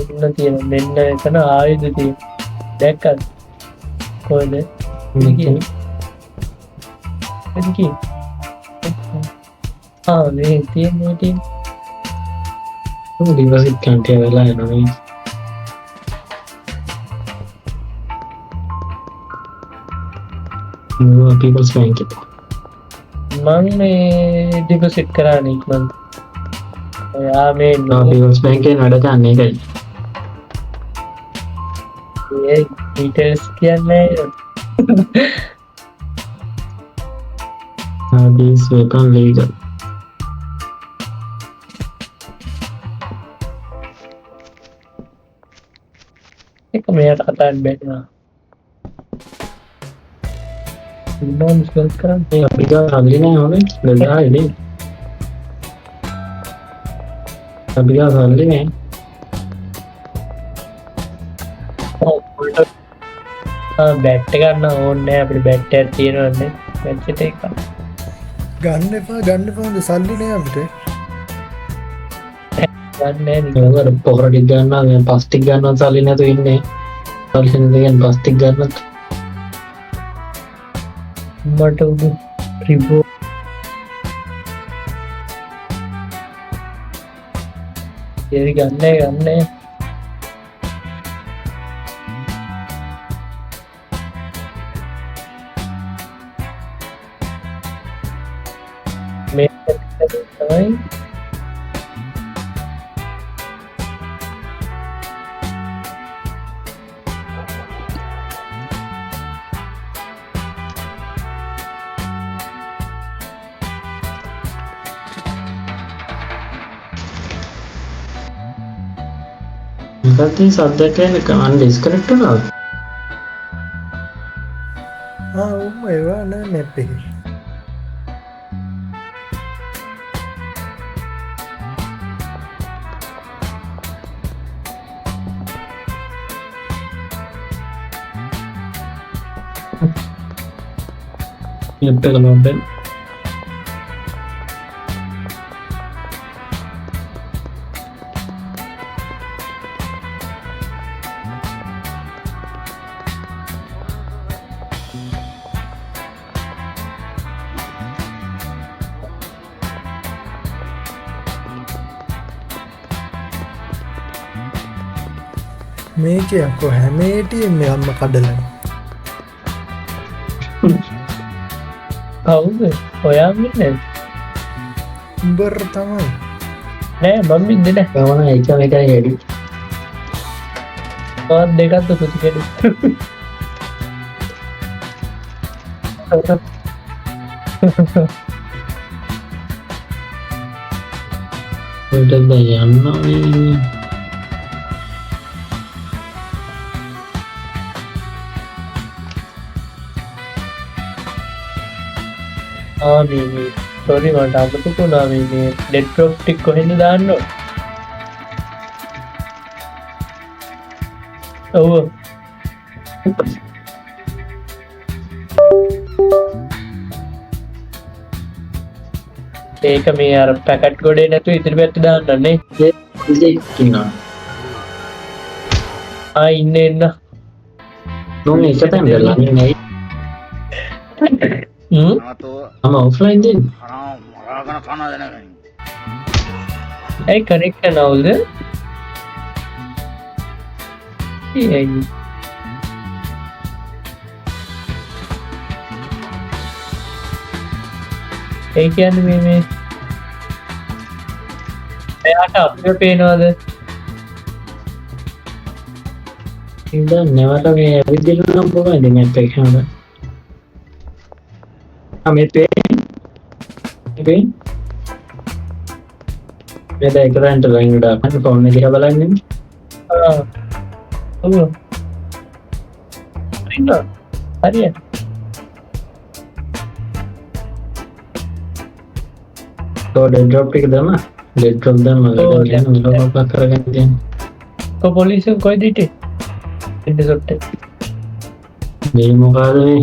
[SPEAKER 2] එන්න තියෙන මෙන්න එතන ආයුධ තියෙන දැක්කද කොහෙද
[SPEAKER 3] මේකේ
[SPEAKER 2] එතකි මේ තියෙන
[SPEAKER 3] ඩිවසිට් කන්ටිය වෙලා යනවා. පීපල්ස් බැංක් එක.
[SPEAKER 2] මං මේ ඩිපොසිට් කරානේ මං ඔයා මේ
[SPEAKER 3] පීපල්ස් බැංකේ වැඩ කරන්නේ ඒකයි.
[SPEAKER 2] ඒ ඩීටේල්ස් කියන්නේ
[SPEAKER 3] These weapon legal.
[SPEAKER 2] එක මෙයාට කතාන්න බැන්නා ඉන්නෝම් ස්කල්ස් කරන්න
[SPEAKER 3] මේ අපි ගාව සල්ලි නෑ ඕනේ. ලෙඩා ඉන්නේ. අපි ගාව සල්ලි නෑ.
[SPEAKER 2] බැට්ට ගන්න ඕන්නෑ අපට බැට්ට තියෙනවන්නේ බැච්චට එක
[SPEAKER 1] ගන්න එපා සල්ලි නෑ අපිට.
[SPEAKER 2] ගන්න
[SPEAKER 3] ඒකට පොහොර ටික ගන්නවා දැන් පස් ටික ගන්නවා සල්ලි නැතුව ඉන්නේ. සල්ලි නැතිගෙන පස් ටික ගන්නත්
[SPEAKER 2] මට උදු රිබෝ එරි ගන්න මේ තමයි
[SPEAKER 3] මොකක්ද මේ සද්දයක් එන්නේ කමන් ඩිස්කනෙක්ට් වුණාද?
[SPEAKER 1] ඒවා නෑ මැප් එකේ.
[SPEAKER 3] මෙප් එක ලෝඩ්
[SPEAKER 1] මේකේ අක්කෝ හැම ATM එකක්ම කඩලා.
[SPEAKER 2] කවුද ඔයා මින්නේ
[SPEAKER 1] උඹර තමයි.
[SPEAKER 2] නෑ මම ඉන්නේ නෑ
[SPEAKER 3] ගමන එක එකයි වැඩි.
[SPEAKER 2] පාත් දෙකක්ද පුති කෙඩු
[SPEAKER 3] ඔයටද යන්න ඕනේ.
[SPEAKER 2] මේ සොරි මට අමතකුණා මේ ඩෙඩ් ඩ්‍රොප් ටික කොහෙන්ද දාන්න ඕන? ඔව් ඒක මේ අර පැකට් ගොඩේ නැතුව ඉතිරි පැත්ත දාන්න නේ. ඉන්න
[SPEAKER 3] නෝන එක තැන් වෙලා නේ. I'm offline then.
[SPEAKER 2] ඇයි කනෙක්ට නවුද? ඒ කියන්නේ මේ එයාට අපිට පේනවද?
[SPEAKER 3] ඉතින් නැවත මේ ඇවිදින්න නම් පුළුවන් ඉතින් මැප් එක හොඳ. මේ දැන් කරන්ට ලයින් උඩ අපේ ෆෝන් එක දිහා බලන්නේ.
[SPEAKER 2] ඔව්. හරියට.
[SPEAKER 3] ඩෙඩ් ඩ්‍රොප් එක දාම. ඩෙඩ් ඩ්‍රොප් දාම ලොකක් කරගෙන තියන්න.
[SPEAKER 2] පොලිසිය කොයිද හිටියේ? ඉන්න සොට්ටේ.
[SPEAKER 3] මේ මොකද මේ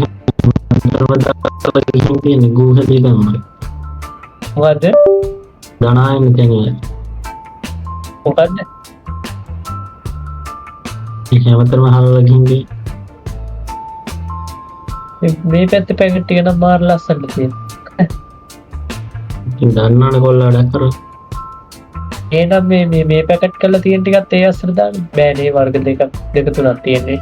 [SPEAKER 3] තියෙන ගුහදී තමයි.
[SPEAKER 2] මොකද්ද?
[SPEAKER 3] දනායම කියන්නේ.
[SPEAKER 2] මොකද්ද?
[SPEAKER 3] හැමතරම හලලා ගිහින්
[SPEAKER 2] මේ පැත්තේ පැකට් ටික නම් මාර ලස්සනට තියෙනවා.
[SPEAKER 3] ඉතින් දන්නවනේ කොල්ලා වැඩ කරා.
[SPEAKER 2] එහෙනම් මේ පැකට් කරලා තියෙන ටිකත් ඒ අස්සට දාන්න බෑනේ වර්ග දෙක තුනක් තියෙන්නේ.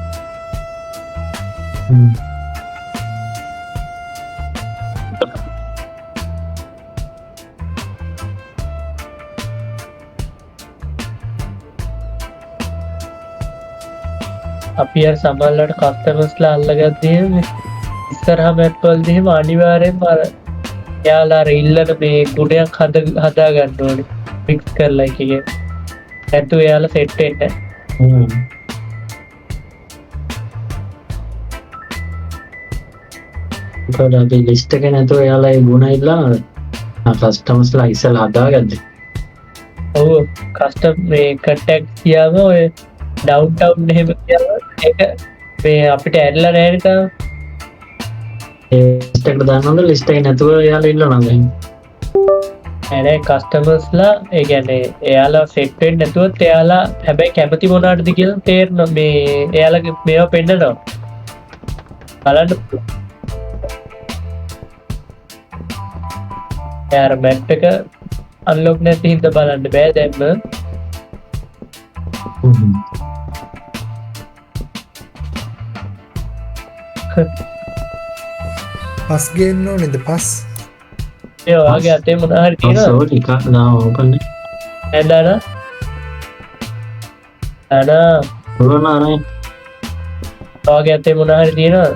[SPEAKER 2] අපි අර සමහරවිට කස්ටමර්ස්ලා අල්ලගත්තේම ඉස්සරහා මැප් වලදී එහෙම අනිවාර්යෙන්ම අර එයාලා අර ඉල්ලන මේ ගුණයක් හදා ගන්න ඕනේ ෆික්ස් කරලා එකේ. නැතු එයාලා සෙට් වෙන්නේ නැහැ.
[SPEAKER 3] මොකද අපි ලිස්ට් එක නැතුව එයාලා ඒ ගුණ ඉල්ලනවද? කස්ටමර්ස්ලා ඉස්සෙල්ලා හදාගත්තේ.
[SPEAKER 2] ඔව් කස්ටම් මේ කන්ටැක්ට් කියාම ඔය ඩවුන්ටවුන් එහෙම කියලා ඒක මේ අපිට ඇරිලා නැහැ නේද?
[SPEAKER 3] ඒ ලිස්ට් එකට දාන්නවද ලිස්ට් එක නැතුව එයාලා ඉල්ලනවද?
[SPEAKER 2] නෑ කස්ටමර්ස්ලා ඒ කියන්නේ එයාලා සෙට් වෙන්නේ නැතුවත් එයාලා හැබැයි කැමති මොනවටද කියලා තේරෙනවා මේ එයාලගේ මේවා පෙන්නනවා. බලන්න යාර මැප් එක අන්ලොක් නැති හින්දා බලන්න බෑ දැන්ම.
[SPEAKER 1] පස් ගේන්න ඕනේද පස්?
[SPEAKER 2] ඒ ඔයාගේ අතේ මොනවා හරි තියෙනවද?
[SPEAKER 3] ඔව් ටිකක් දාම ඕපන්.
[SPEAKER 2] ඇඳන
[SPEAKER 3] පුළුවන් අරයි.
[SPEAKER 2] ඔයාගේ අතේ මොනවා හරි තියෙනවද?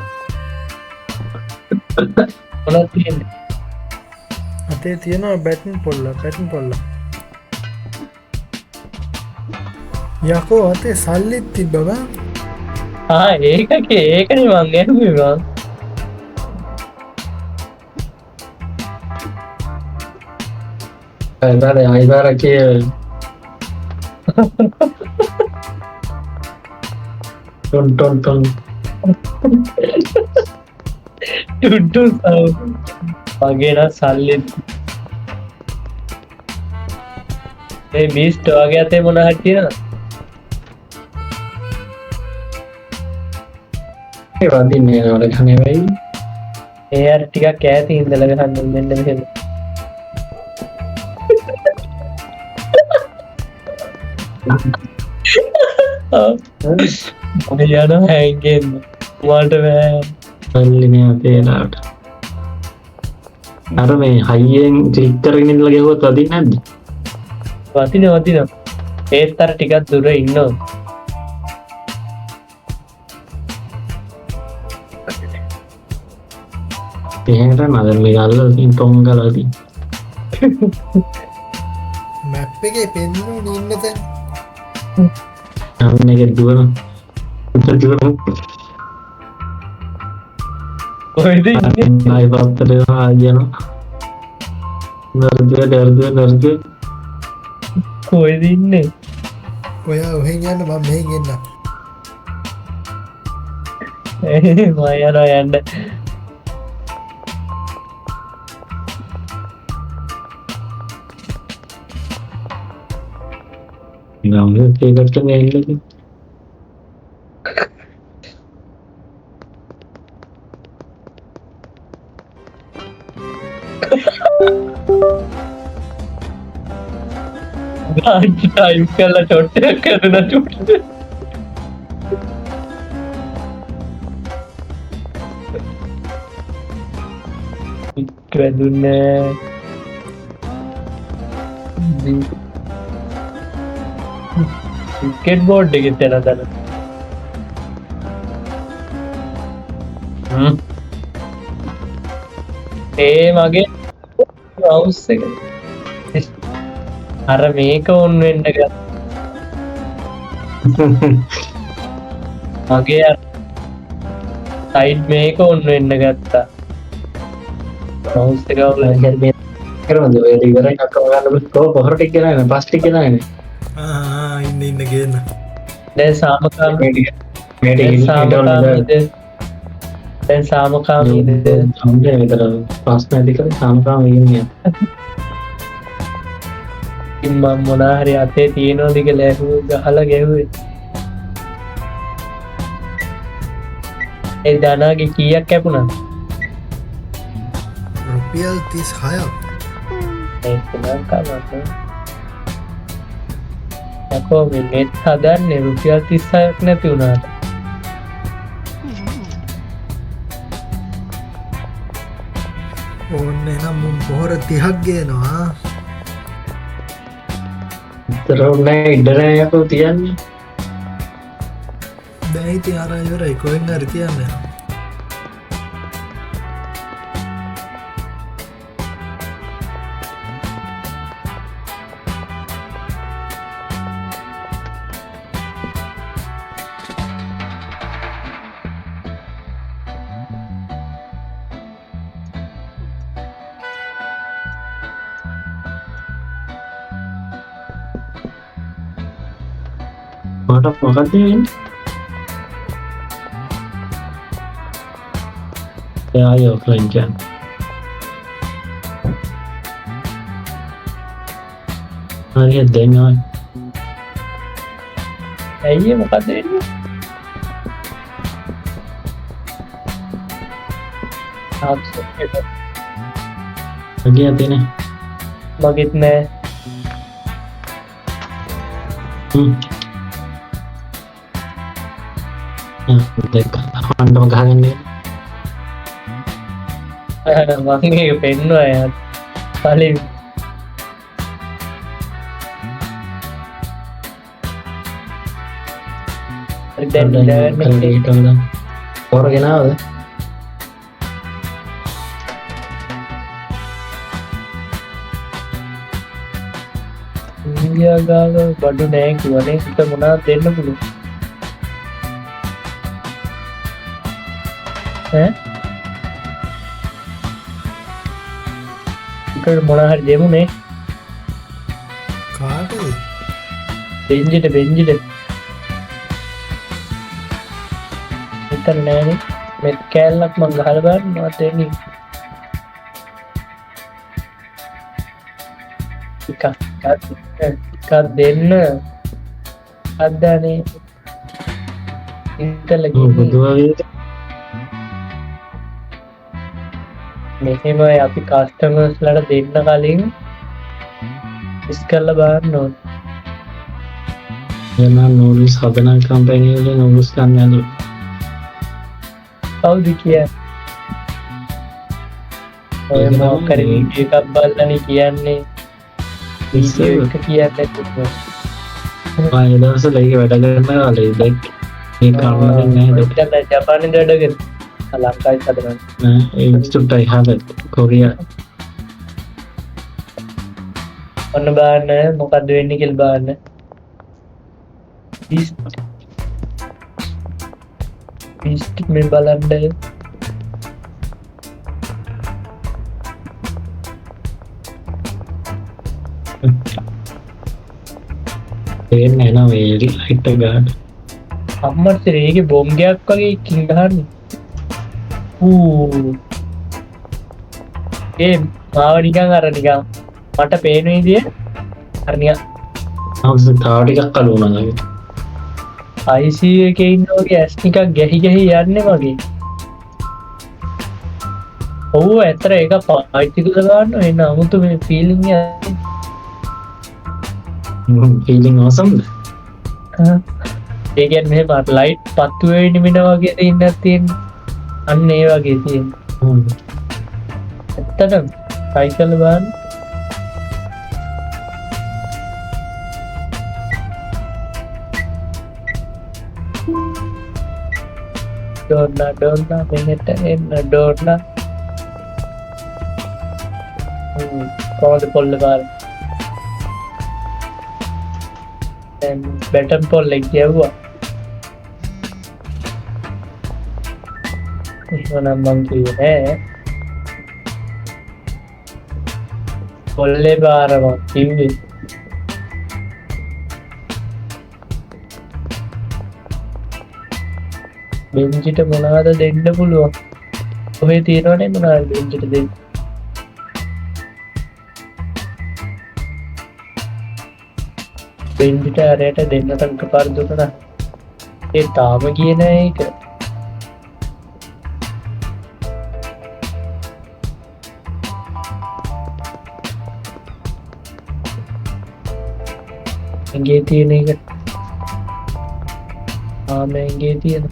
[SPEAKER 2] මොනවද තියෙන්නේ?
[SPEAKER 1] අතේ තියෙනවා බැටන් පොල්ල යකෝ අතේ සල්ලිත් තිබ්බ බං.
[SPEAKER 2] ඒකනේ මං ඇහුවේ මං.
[SPEAKER 3] අර ආයිබාර කිය ටොන්
[SPEAKER 2] ටුටු වගේ නම් සල්ලි මේ බීස්ට් වගේ අතේ මොන හරි තියෙනවද?
[SPEAKER 3] ඒ වදින්නේ නේද ගහන්නේ වෙයි.
[SPEAKER 2] ඒ අර ටිකක් ඈත ඉඳලා ගහන්න මෙන්න මෙහෙම. යන හැංගෙන්න මට බෑ.
[SPEAKER 3] සල්ලි නෑ තේලාට. අර මේ හයියෙන් ක්ලික් කරගෙන ඉඳලා ගියොත් වදින්නේ නැද්ද?
[SPEAKER 2] වදිනවා. ඒත් අර ටිකක් දුර ඉන්නවා.
[SPEAKER 3] එහෙකට නේද මේ අල්ලලා තින් ටොං ගාලා තින්.
[SPEAKER 1] මැප් එකේ පෙන්නුනේ ඉන්න තැන.
[SPEAKER 3] අන්න එක දුවන.
[SPEAKER 2] කොහෙද ඉන්නේ?
[SPEAKER 3] ආයි පත්තට ආයනවා. නර්ද
[SPEAKER 2] කොහෙද ඉන්නේ?
[SPEAKER 1] ඔයා ඔහෙන් යන්න මම මෙහෙන් එන්න.
[SPEAKER 2] මම යනවා යන්න.
[SPEAKER 3] නම ඒකට මෙහෙල්ලද?
[SPEAKER 2] ටයිම් කරලා ෂොට් එක කරන චුට්ට වැදුන්නේ ක්‍රිකට් බෝඩ් එකේ තැන ඒ මගේ මවුස් එක අර මේක ඔන් වෙන්න මගේ සයිඩ් මේක ඔන් වෙන්න ගත්තා මවුස් එක
[SPEAKER 3] කරනද ඔය ඉවරයි අක්කම ගන්න කොහොම පොහොර ටික ගෙනාවේ නේ පස් ටික ගෙනාවේ නේ
[SPEAKER 1] ඉන්න ගේන්න
[SPEAKER 2] දැන් සාමකාමීද
[SPEAKER 3] සම්ජය විතර ප්‍රශ්න ඇති කර සාමකාමී ඉන්නේ
[SPEAKER 2] මම මොනා හරි අතේ තියෙනවද කියලා ගහලා ගැහුවේ ඒ දනාගේ කීයක් කැපුණා
[SPEAKER 1] රුපියල් 36ක්
[SPEAKER 2] ඒක නම් කමක් යකෝ මේ නෙට් හදන්නේ රුපියල් 36ක් නැති වුණාට
[SPEAKER 1] ඕන්න එනම් මුන් පොහොර 30ක් ගේනවා.
[SPEAKER 3] ඉතර උන්නේ ඉඩරයකෝ තියන්නේ.
[SPEAKER 1] දැන් ඉතින් අර ඉවරයි කොහෙන් හරි තියන්න.
[SPEAKER 3] මට මොකක්ද වෙන්නේ? ආයෙ ඔෆ්ලයින් කියන්නේ. හරියට දෙන්නවා.
[SPEAKER 2] ඇයි ඒ මොකක්ද වෙන්නේ?
[SPEAKER 3] අගිය තියෙන.
[SPEAKER 2] මගෙත් නෑ.
[SPEAKER 3] දෙක හඬම ගහගන්නේ.
[SPEAKER 2] මං ඒක පෙන්නුවා යාත්. කලින් දැන් ඉඳගන්න
[SPEAKER 3] පොර ගෙනාවද?
[SPEAKER 2] ඉන්දියා ගාව බඩු නෑ කිව්වනේ. හිත මොනවද දෙන්න පුළුවන්? ඈ? ඒක මොනවා හරි දෙමුනේ.
[SPEAKER 1] කාටද?
[SPEAKER 2] බෙන්ජිට මෙතන නෑනේ. මෙත් කෑල්ලක් මං ගහලා බලන්න මොකක්ද වෙන්නේ. එකක් දෙන්න අද්දානේ ඉතල මෙහෙමයි අපි කස්ටමර්ස් ලට දෙන්න කලින් ඉස් කරලා බලන්න ඕන.
[SPEAKER 3] එනම් නූඩල්ස් හදන කම්පැනි වල නූඩල්ස් ගන්න යනලු.
[SPEAKER 2] කවුද කියන්නේ? ඔය මොකක් හරි වීඩියෝ එකක් බලලානේ කියන්නේ. වීඩියෝ එක කියන්නේ
[SPEAKER 3] ආයෙ දවසල ඒක වැඩ කරනවා ලේක් මේ කර්මයෙන් නෑ
[SPEAKER 2] දැන් ජපානයේ වැඩගෙන ලංකාවේ හදනවා
[SPEAKER 3] නෑ ඒ චුට්ටයි හදත් කොරියා
[SPEAKER 2] ඔන්න බලන්න මොකද්ද වෙන්නේ කියලා බලන්න බීස්ට් මේ බලන්න
[SPEAKER 3] පේන්නේ නෑ මේ ලයිට් එක ගන්න
[SPEAKER 2] අම්මට ඒකේ බොම්බයක් වගේ කින් ගහන්නේ ඒ මාව නිකන් අර නිකන් මට පේන විදිය අර නිකන්
[SPEAKER 3] අවුස් තාව ටිකක් අඩු වුණා නේද
[SPEAKER 2] ICU එකේ ඉන්නෝගේ ඇස් නිකන් ගැහි යන්නේ වගේ ඔව් ඇත්තට ඒක පාවිච්චි කරලා ගන්න එන්න 아무තු මේ ෆීලිං එක
[SPEAKER 3] feeling awesome
[SPEAKER 2] ඒ කියන්නේ මෙහෙම ලයිට් පත්තු වෙවි නිමින වගේ දෙන්නක් තියෙන අන්න ඒ වගේ තියෙන ඇත්තටම try කරලා බලන්න ඩෝන්නා මෙහෙට එන්න ඩෝන්නා කොහොමද පොල්ල බලන්න බැටම් පොල්ලෙක් ගැව්වා එහෙනම් මං කිව්වේ නෑ පොල්ලේ බාරම කිව්වේ බෙන්ජිට මොනවද දෙන්න පුළුවන් ඔහේ තියෙනවනේ මොනවද බෙන්ජිට දෙන්න බෙන්ජිට අරයට දෙන්න තනක පාර දුන්නා ඒ තාම කියන එක එංගේ තියෙන එක එංගේ තියෙන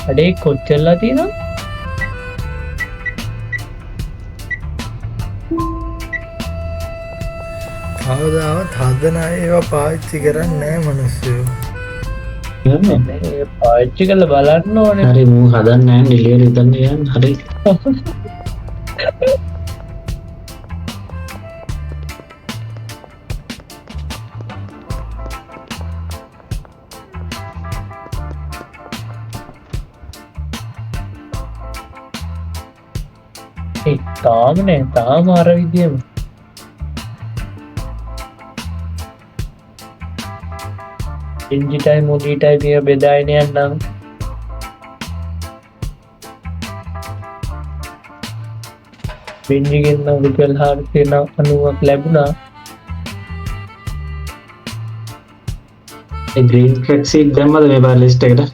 [SPEAKER 2] අඩේ කොච්චරලා තියෙනවා
[SPEAKER 1] කවදාවත් හදන අය ඒවා පාවිච්චි කරන්නේ නැහැ මිනිස්සු.
[SPEAKER 2] මේ පාවිච්චි කරලා බලන්න ඕනේ
[SPEAKER 3] හරි මූ හදන්න නැහැ ඩිලිවරි හිතන්න යන්න හරි
[SPEAKER 2] තාමනේ තාම අර විදියම ඉන්ජිටයි මුඩීටයි මේ බෙදාගෙන යන්නම් බෙන්ජිගෙන් නම් රුපියල් 490ක් ලැබුණා
[SPEAKER 3] ඒ ග්‍රීන් ක්‍රැක් සීඩ් දැම්මද මේ බාර ලිස්ට් එකට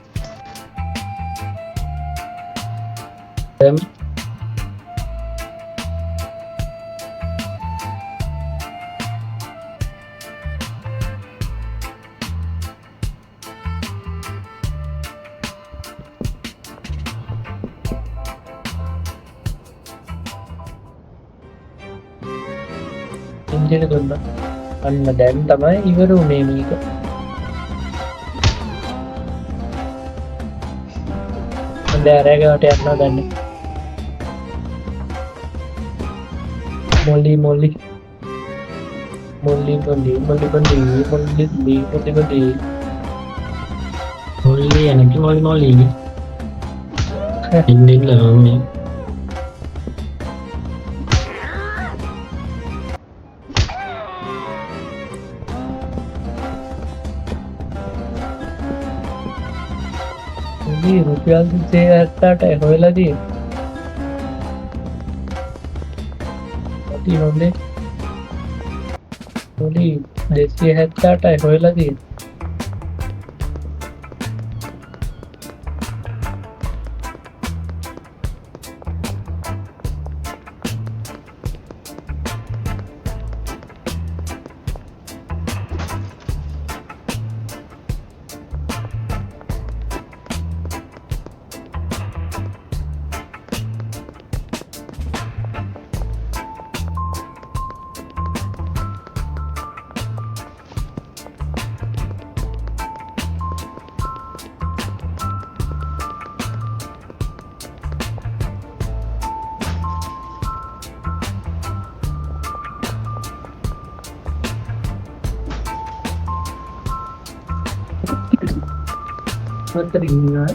[SPEAKER 2] දැන් ඉන්ජින දුන්නා අන්න දැන් තමයි ඉවර උනේ මේක දැන් අරගාට යනවා දැන් මොලි මොලි මොලි මොලි මොලි මොලි මොලි මොලි මොලි
[SPEAKER 3] මොල්ලි எனக்கு මොලි ඉන්න මේ
[SPEAKER 2] රුපියල් 270යි හොයලා තියෙන්නේ. මොලි මොලි 270යි හොයලා තියෙන්නේ. Terima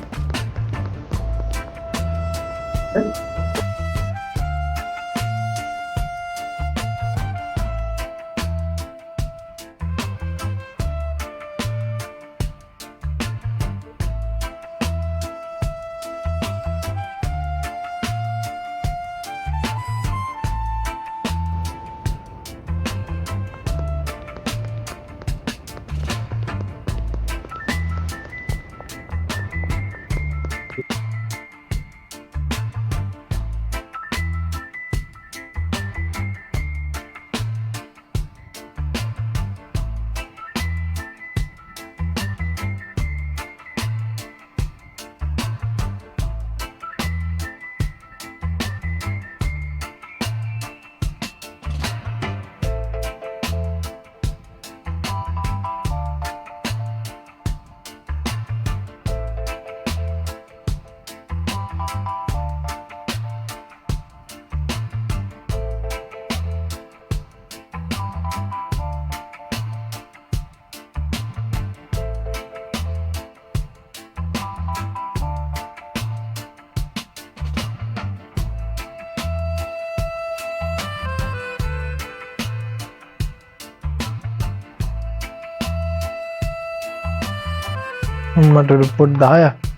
[SPEAKER 1] මට රිපෝට් 10ක්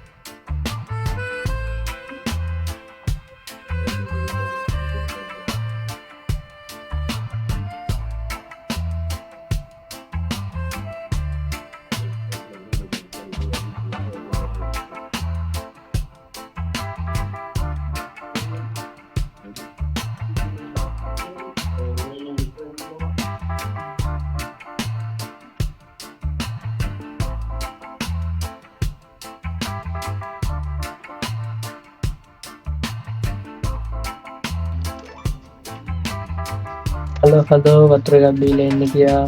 [SPEAKER 2] හලෝ වතුර එකක් බීලා එන්න කියා.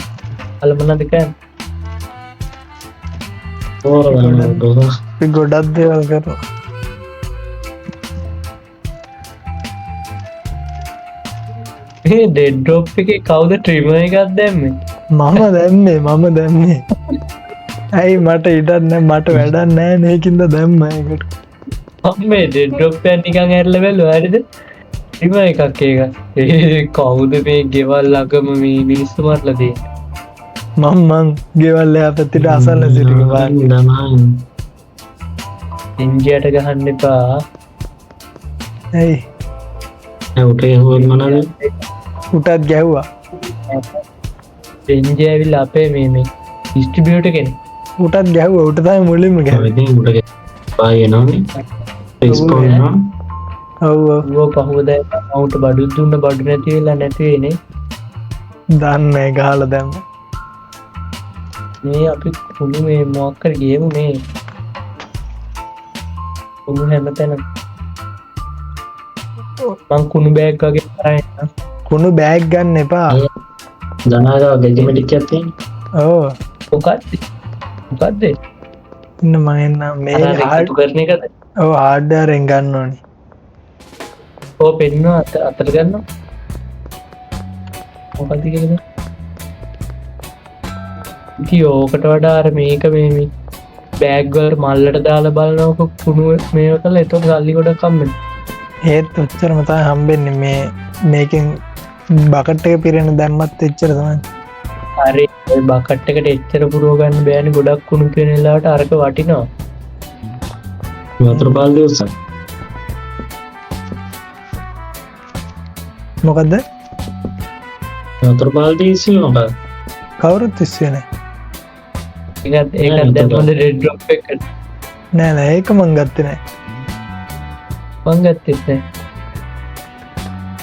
[SPEAKER 2] අල මොනවද කියන්නේ?
[SPEAKER 1] අපි ගොඩක් දේවල් කරනවා.
[SPEAKER 2] මේ ඩෙඩ් ඩ්‍රොප් එකේ කවුද ට්‍රිමර් එකක් දැම්මේ?
[SPEAKER 1] මම දැම්මේ. ඇයි මට ඉඩක් නැහැ, මට වැඩක් නැහැ නේකින්ද දැම්ම ඒකට.
[SPEAKER 2] මම මේ ඩෙඩ් ඩ්‍රොප් එක නිකන් ඇරලා බැලුවා හරිද? ට්‍රිමර් එකක් ඒක. ඒ කවුද මේ ගෙවල් ළඟම මේ මිනිස්සු මරලා තියෙන්නේ?
[SPEAKER 1] මං ගෙවල් එහා පැත්තට අසන්න සිටික බලන්න.
[SPEAKER 2] ඉන්ජියට ගහන්න එපා.
[SPEAKER 1] ඇයි
[SPEAKER 3] උටේ හොල් මොනවද?
[SPEAKER 1] උටත් ගැහුවා.
[SPEAKER 2] ඉන්ජිය ඇවිල්ලා අපේ මේ ඩිස්ට්‍රිබියුටර් කෙනෙක්.
[SPEAKER 1] උටත් ගැහුවා. උට තමයි මුලින්ම ගැහුවේ.
[SPEAKER 3] ඉතින් උට පායනෝනේ. රිස්පොන් නෝ.
[SPEAKER 1] ඔව්
[SPEAKER 2] පහුවද අවුට බඩු දුන්න බඩු නැති වෙලා නැති වෙන්නේ.
[SPEAKER 1] දන්නේ ගහලා දැම්ම.
[SPEAKER 2] මේ අපි කුණු මේ මොකක් කර ගේමු මේ කුණු හැමතැන මං කුණු බෑග් වගේ කරා
[SPEAKER 1] කුණු බෑග් ගන්න එපා.
[SPEAKER 3] දනාගා ගෙජිමටික් එකක් තියෙනවා.
[SPEAKER 1] ඔව්
[SPEAKER 2] මොකද්ද
[SPEAKER 1] ඉන්න මම එන්න මේ
[SPEAKER 2] හાર્ඩ් කරන එකද?
[SPEAKER 1] ඔව් හાર્ඩ්වෙයාරෙන් ගන්න ඕනේ.
[SPEAKER 2] ඔව් පෙන්න අතට ගන්නවා. මොකද්ද කියන්නේ? ඉතින් ඕකට වඩා අර මේක මේ බෑග් වල මල්ලට දාලා බලනකො කුණු මේව කළා එතකොට සල්ලි ගොඩක් හම්බෙනවා.
[SPEAKER 1] ඒත් ඔච්චරම තමයි හම්බෙන්නේ. මේකෙන් බකට් එක පිරෙන දැම්මත් එච්චර තමයි.
[SPEAKER 2] හරි ඔය බකට් එකට එච්චර පුරව ගන්න බෑනේ. ගොඩක් කුණු කියන වෙලාවට අරක වටිනවා.
[SPEAKER 3] වතුර බාල්දිය උස්සක්.
[SPEAKER 1] මොකද්ද?
[SPEAKER 3] වතුර බාල්දිය ඉස්සෙ මොකද?
[SPEAKER 1] කවුරුත් ඉස්සෙ නැහැ.
[SPEAKER 2] ඒකත් දැම්මද ඩෙඩ් ඩ්‍රොප් එකට?
[SPEAKER 1] නෑ ඒක මං ගත්තේ නෑ.
[SPEAKER 2] මං ගත්තෙත් නෑ.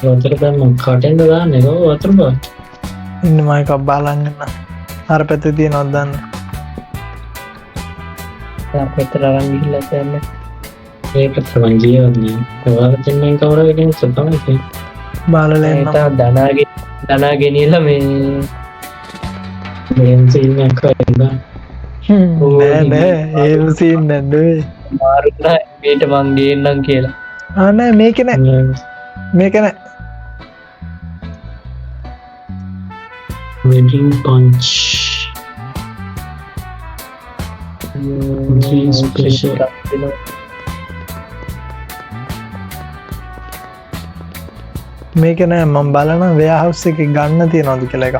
[SPEAKER 3] වතුර දැම්ම කටෙන්ද දාන්නේ නෝ වතුර බාල්.
[SPEAKER 1] ඉන්න මම එකක් බලන්න යන්න. අර පැත්තේ තියෙනවද දන්න.
[SPEAKER 2] අපිට අරන් ගිහිල්ලා දැම්ම.
[SPEAKER 3] ඒකට තමයි ජීවන්නේ. ඔයාලා දෙන්නෙන් කවුරු වෙකින් සතමයි.
[SPEAKER 1] බලලා එන්න.
[SPEAKER 2] දනා ගෙනියලා මේ
[SPEAKER 3] සීන් එකක් කරලා
[SPEAKER 1] නෑ ඒව සීන් නැද්දේ.
[SPEAKER 2] මාරුනා මේට මං ගේන්නම් කියලා.
[SPEAKER 1] නෑ මේක නෑ.
[SPEAKER 3] වෙඩින් පංච් ස්පෙෂල්
[SPEAKER 1] මේක නෑ. මම බලන වෙයාහවුස් එකේ ගන්න තියනවද කියලා එකක්.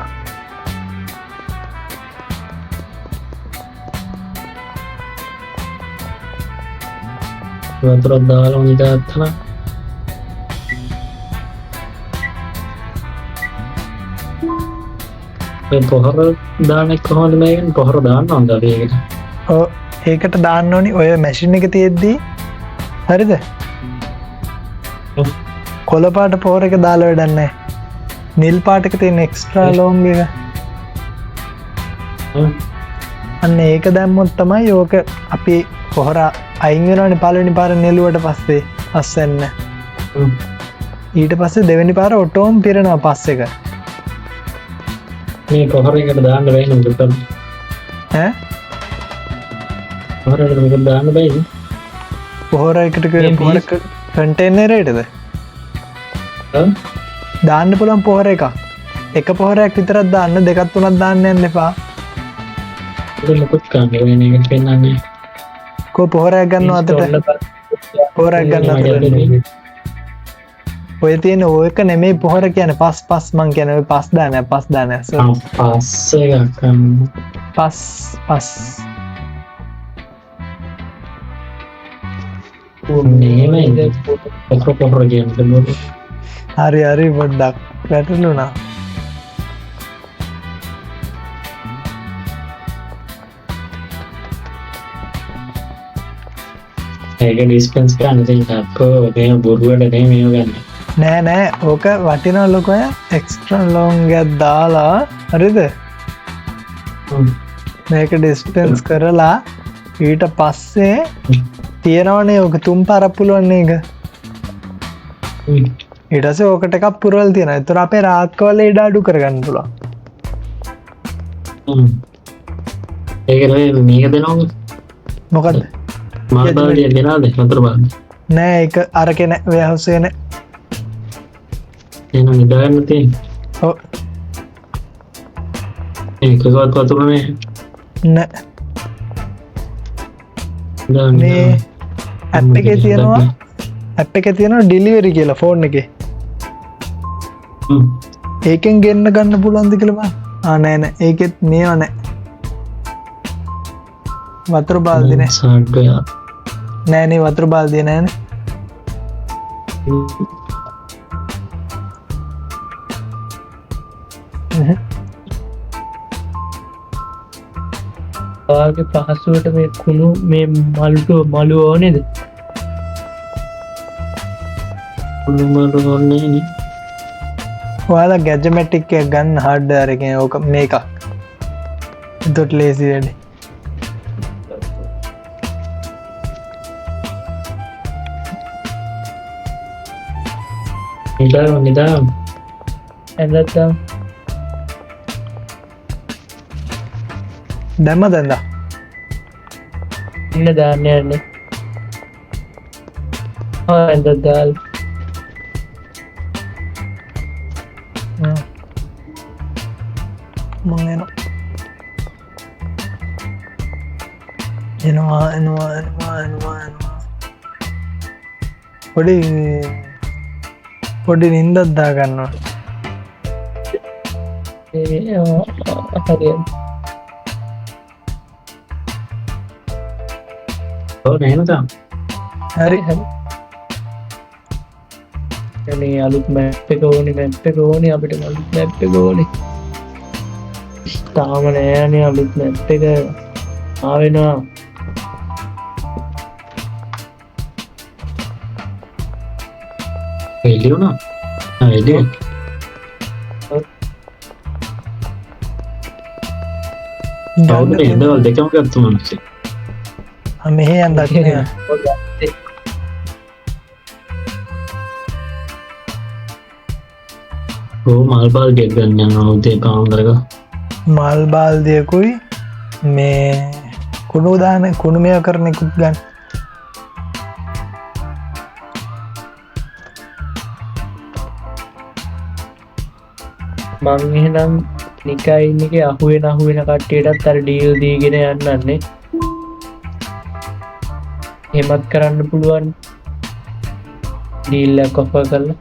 [SPEAKER 3] වතුර දාලා උන්දාත්තන මේ පොහොර දාන්නේ කොහොමද මේකෙන් පොහොර දාන්න ඕනද ඒකට?
[SPEAKER 1] ඔව් ඒකට දාන්න ඕනි ඔය මැෂින් එක තියෙද්දි. හරිද? කොළ පාට පොහොර එක දාලා වැඩක් නැහැ. නිල් පාට එක තියෙන එක්ස්ට්‍රා ලොන්ග් එක. අන්න ඒක දැම්මොත් තමයි ඕක අපි පොහොර අයින් වෙනවනේ පළවෙනි පාර නෙළුවට පස්සේ අස්සෙන්න. ඊට පස්සේ දෙවෙනි පාර ඔටෝම පිරෙනවා පස් එක.
[SPEAKER 3] මේ පොහොර එකට දාන්න බැහැ නේද?
[SPEAKER 1] ඈ?
[SPEAKER 3] පොහොර එකට මේක දාන්න බැහැ.
[SPEAKER 1] පොහොර එකට පොහොර කන්ටේනර් එකටද? දාන්න පුළුවන් පොහොර එකක්. එක පොහොරයක් විතරක් දාන්න, දෙකක් තුනක් දාන්න යන්න එපා.
[SPEAKER 3] ඒක මොකක්ද කරන්නේ වෙන එකට පෙන්නන්නේ?
[SPEAKER 1] කො පොහොරයක් ගන්නවා අතට. පොහොරයක් ගන්න අතට. ඔය තියෙන ඔයක නෙමෙයි පොහොර කියන්නේ පස් මං කියන්නේ ඔය පස් දාන පස්
[SPEAKER 3] එකක් ගන්න.
[SPEAKER 1] පස්
[SPEAKER 3] නේමයි පොහොර කියන්නේ.
[SPEAKER 1] හරි පොඩ්ඩක් වැටලුණා.
[SPEAKER 3] ඒක ඩිස්පෙන්ස් කරන්න තියෙන අපෝ මේ බොරුවට නෙමෙයි මේව ගන්න.
[SPEAKER 1] නෑ ඕක වටිනා ලොකය එක්ස්ට්‍රා ලොන්ග් එකක් දාලා හරිද? මේක ඩිස්පෙන්ස් කරලා ඊට පස්සේ තියනවනේ ඔක තුන් පාරක් පුළුවන් එක. ඊටස ඕකට එකක් පුරවල් තියෙන තුර අපේ රාක්කවල ඉඩ අඩු කරගන්න පුළුවන්
[SPEAKER 3] ඒක මේක දෙනවා
[SPEAKER 1] මොකද
[SPEAKER 3] මල් බාල්දිය ගෙනාද වතුර බාල්දිය
[SPEAKER 1] නෑ එක අරකෙන ව්‍යහසයන
[SPEAKER 3] එහෙනම් නිදාගන්න තියෙන්නේ
[SPEAKER 1] ඔව්
[SPEAKER 3] ඒකවත් වතුරනේ
[SPEAKER 1] නෑ මේ ඇප් එකේ තියෙනවා ඇප් එකේ තියෙනවා ඩිලිවරි කියලා ෆෝන් එකේ ඒකෙන් ගෙන්න ගන්න පුළුවන්ද කියලා බලන්න නෑ නෑ ඒකෙත් මේවා නෑ වතුර බාල්දි නෑ නෑනේ වතුර බාල්දිය නෑනේ
[SPEAKER 2] ඔයාගේ පහසුවට මේ කුණු මේ මලු ඕනේද
[SPEAKER 3] කුණු මලු ඕනේ නේ
[SPEAKER 1] ඔයාලා ගැජමැටික් එක ගන්න හාඩ්ඩර් එකෙන් ඕක මේකක් එතකොට ලේසි වැඩේ
[SPEAKER 3] නිදාගන්න
[SPEAKER 2] ඇඳත්තා
[SPEAKER 1] දැම්ම දැන්දා
[SPEAKER 2] ඉන්න දාන්න යන්න ඇඳත් දාල්
[SPEAKER 1] මං එනවා පොඩි නින්දත් දාගන්නවා
[SPEAKER 2] හරි
[SPEAKER 3] ඔව් නේනදා
[SPEAKER 1] හරි
[SPEAKER 2] එනේ අලුත් මැප් එක ඕනේ අපිට අලුත් මැප් එක ඕනේ තාම නෑනේ අලුත් මැප් එක ආවෙනවා
[SPEAKER 3] එළියුණා එළිය කවුරුද ඉඳවල් දෙකම ගත්ත මිනිස්සු
[SPEAKER 1] මෙහෙ යන්දක්
[SPEAKER 3] මල් බාල්දියක් ගන්න යනවා උදේ පාන්දරක
[SPEAKER 1] මල් බාල්දියකුයි මේ කුණු දාන කුණු මෙය කරනෙකුත් ගන්න
[SPEAKER 2] මං එහෙනම් නිකයින් එක අහුවෙන කට්ටියටත් අර ඩීල් දීගෙන යන්නන්නේ එහෙමත් කරන්න පුළුවන් ඩීල් එකක් ඔෆර් කරලා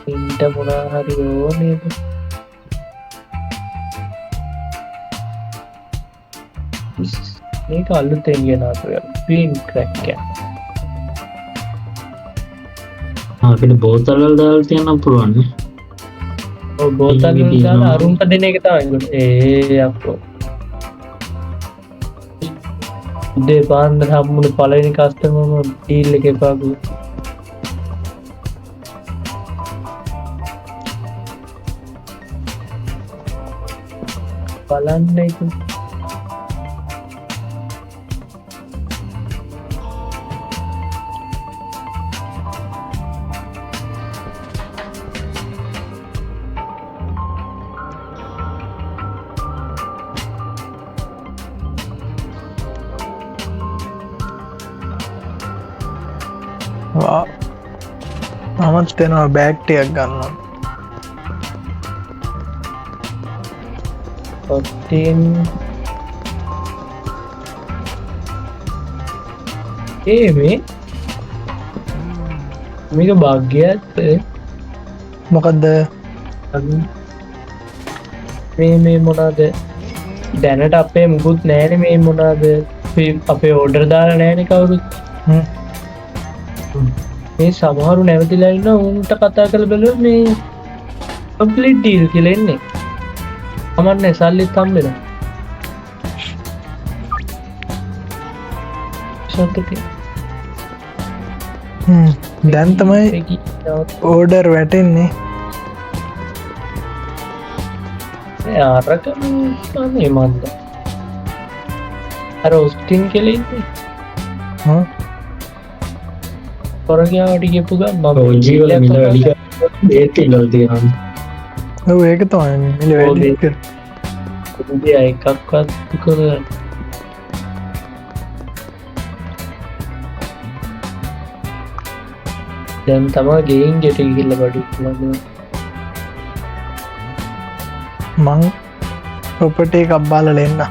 [SPEAKER 2] මින්ට මොනා හරි ඕනේද මේක අලුතෙන් ගෙනාපු පීන් ක්‍රැක්ක
[SPEAKER 3] අපිට බෝතල් වල දාලා තියන්න පුළුවන් නේ
[SPEAKER 2] ඔව් බෝතල් වල දාලා අරුන්ට දෙන එක තමයි අප්පෝ උදේ පාන්දර හම්බුන පළවෙනි කස්ටමර්ම ඩීල් එක එපාගු බලන්න ඒක
[SPEAKER 1] මමත් තෙනවා බෑග්ටයක් ගන්නවා
[SPEAKER 2] ඔත්තින් මේ මේක භාග්‍යත්
[SPEAKER 1] මොකක්ද
[SPEAKER 2] මේ මොනාද දැනට අපේ මුකුත් නෑන මේ මොනාද අපේ ඕඩර් දාලා නෑන කවුරුත් මේ සමහරු නැවතිලා ඉන්න උන්ට කතා කළ බැලුව මේ කම්ප්ලීට් ඩීල් කියලා එන්නේ අමන්නේ සල්ලිත් හම්බෙන
[SPEAKER 1] දැන් තමයි ඕඩර් වැටෙන්නේ
[SPEAKER 2] අරක මේ මන්ද අර ඔස්ටින් කියලා ඉන්නේ
[SPEAKER 1] හ්ම්.
[SPEAKER 2] පොරගයාවට ගියපු ගමන්
[SPEAKER 3] ඔය ජීවල මිල වැඩි ඒත් ඉල්ලලා තියෙනවා.
[SPEAKER 1] ඔව් ඒක තමයි මිල වැඩි කර.
[SPEAKER 2] උදේ එකක්වත් කරන්නේ දැන් තමා ගේම් ගෙට ගිහිල්ලා බඩු ලබනවා
[SPEAKER 1] මං ප්‍රොපර්ටි එකක් බලලා එන්න.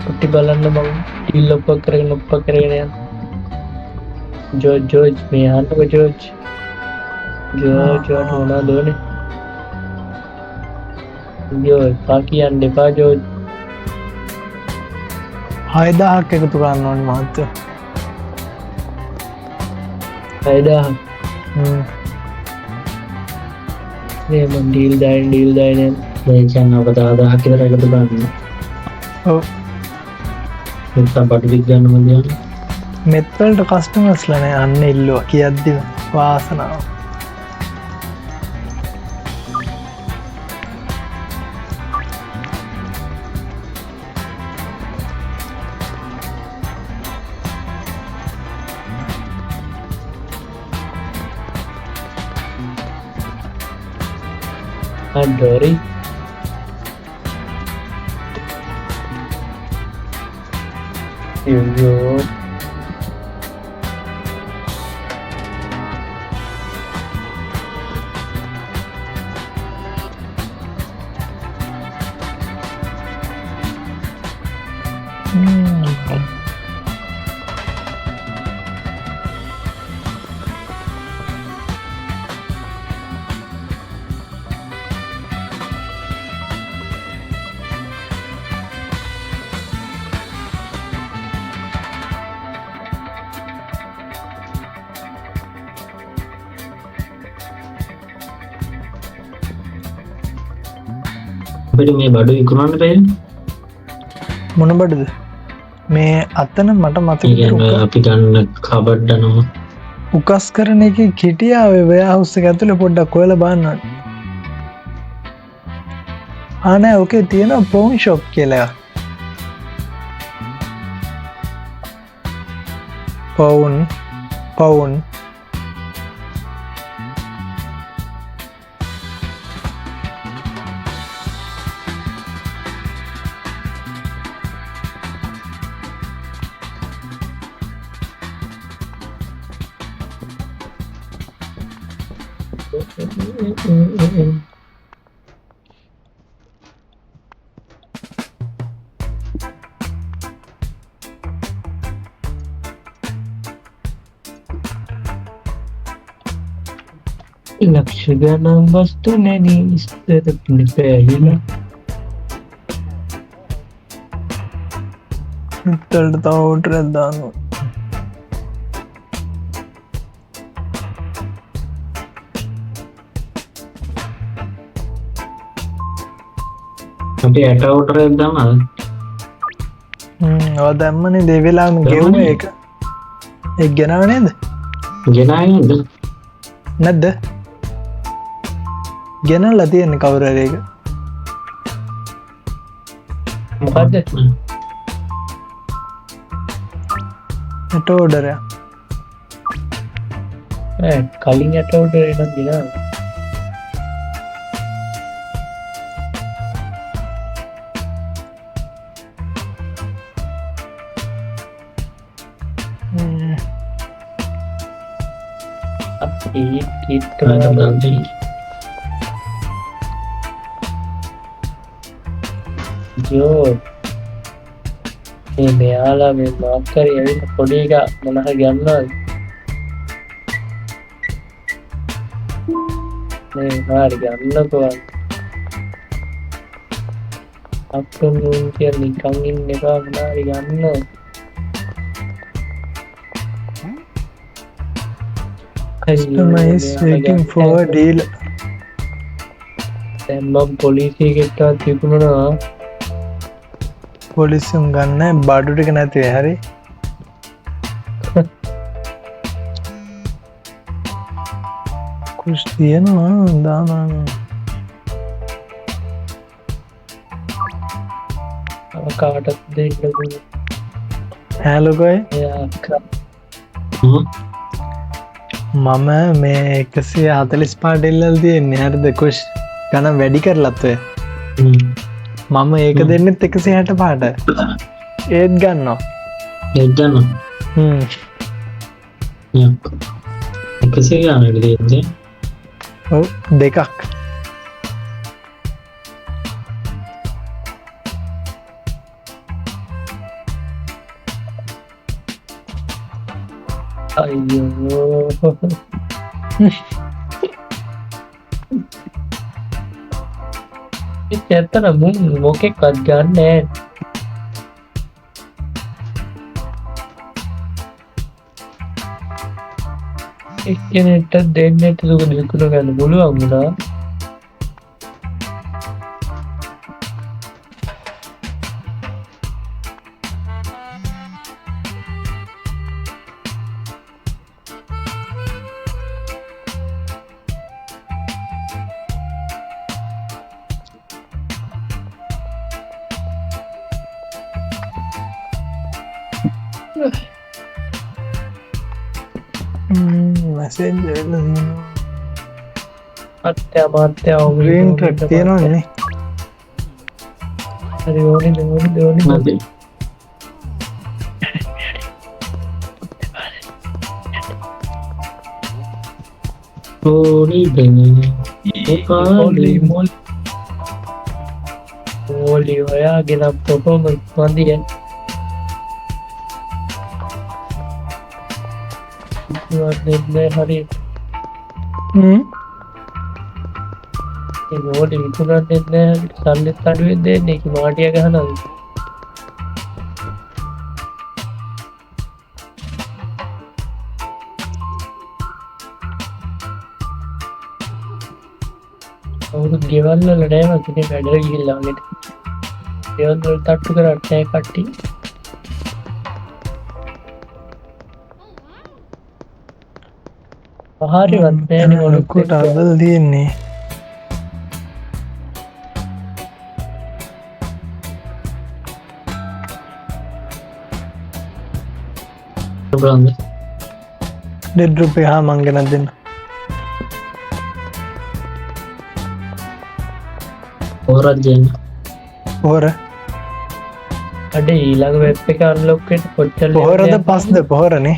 [SPEAKER 2] පුටි බලන්න මං ඩීල් ඔප්ප කරගෙන යන ජෝර්ජ් මේ අහන්නකො ජෝර්ජ් මොනවද ඕනේ පා කියන්න එපා ජෝර්ජ්
[SPEAKER 1] 6000ක් එකතු කරන්න ඕනේ මහත්තයෝ.
[SPEAKER 2] 6000 මේ මන් ඩීල් දාන
[SPEAKER 3] මේ කියන්නේ ඔබ 10000 කියලා එකතු කරන්න.
[SPEAKER 1] ඔව්
[SPEAKER 3] නැත්නම් බඩු වික් ගන්න මන් යන්නේ.
[SPEAKER 1] මෙත් වලට කස්ටමර්ස්ලා නේ අන්න ඉල්ලුවා කියද්දි වාසනාව.
[SPEAKER 2] Dory yo
[SPEAKER 3] අපිට මේ බඩු විකුණන්න බැහැ.
[SPEAKER 1] මොන බඩද මේ අතන මට මතක
[SPEAKER 3] අපි ගන්න කබඩ් නම
[SPEAKER 1] උකස් කරන එක කිටියාවේ වෙයාහවුස් එක ඇතුලේ පොඩ්ඩක් හොයලා බලන්න. නෑ ඕකේ තියෙන පෝන් ෂොප් කියලා. පවුන්
[SPEAKER 2] ලක්ෂ ගණන් වස්තු නැනි ඉස්තර පිළිපැහිලා
[SPEAKER 1] මෙත්තලට තව ඕටරයක් දානවා.
[SPEAKER 3] අපි ඇට ඕටරයක් දානවද?
[SPEAKER 1] ඔය දැම්මනේ දෙවිලාම ගෙවුම එක. ඒක ගෙනාව නේද?
[SPEAKER 3] ගෙනාවේ නේද?
[SPEAKER 1] නැද්ද? ගෙනල්ලා තියෙන්නේ කවුරු හරි එක.
[SPEAKER 2] මොකද්ද
[SPEAKER 1] ඇට ඕඩරයක්.
[SPEAKER 2] කලින් යට ඕඩර් එකක් දිනා ජෝ මේ මෙයාලා මේ මාක්කරි ඇවිල්ලා පොඩි එක මොන හරි ගන්නවද මේ හරි ගන්නකෝ අප්පුන් කියන නිකන් ඉන්න එපා මොන හරි ගන්න
[SPEAKER 1] customer is waiting for a deal.
[SPEAKER 2] දැන් මම පොලිසියකට තිබුණා
[SPEAKER 1] පොලිසියන් ගන්න බඩු ටික නැති වෙයි හරි. කුස් තියෙනවා දානවා.
[SPEAKER 2] කාටත් දෙන්න පුළුවන්.
[SPEAKER 1] හැලුකොයි
[SPEAKER 2] එයා අක්කා
[SPEAKER 1] මම මේ 145 පාටිල්ලල් තියෙන්නේ හරිද කුෂ් ගනම් වැඩි කරලත්වය මම ඒක දෙන්නෙත් 160 පාට ඒත් ගන්නවා
[SPEAKER 3] එදන්න එකසේ ගානට දෙන්නේ
[SPEAKER 1] ඔව් දෙකක්
[SPEAKER 2] අයියෝ ඇත්තන මුන් මොකෙක්වත් ගන්න එක්කෙනෙට දෙන්නට දුක විකුණ ගන්න පුළුවන් වුණා අත්‍ය
[SPEAKER 1] ග්‍රීන් ට්‍රක් තියෙනවන්නේ
[SPEAKER 2] හරි ඕනි
[SPEAKER 3] නැති ඕනි දෙන්නේ
[SPEAKER 2] මෝලි ඔයාගෙන පොපොමස් වන්දිය හරි මෝලි විකුණන් දෙන්න සල්ලෙත් අඩුවෙන් දෙන්නේ එක මාටිය ගහනද අවුරුත් ගෙවල්ල නෑම තින වැඩර ගිල්ලාගෙට දෙවන්දල් තට්ටු කරටනෑ කට්ටි පහරි වත්නෑන
[SPEAKER 1] කොට අදල් තියෙන්නේ
[SPEAKER 3] බලන්න
[SPEAKER 1] ඩෙඩ් රුපේ හා මංගෙනක් දෙන්න
[SPEAKER 3] ඕරජයෙන්
[SPEAKER 1] පොහොර
[SPEAKER 2] අඩ ඊළඟ වෙබ් එක අන්ලොක්කට කොච්චර
[SPEAKER 1] පොහොරද පස්ද පොහොරනේ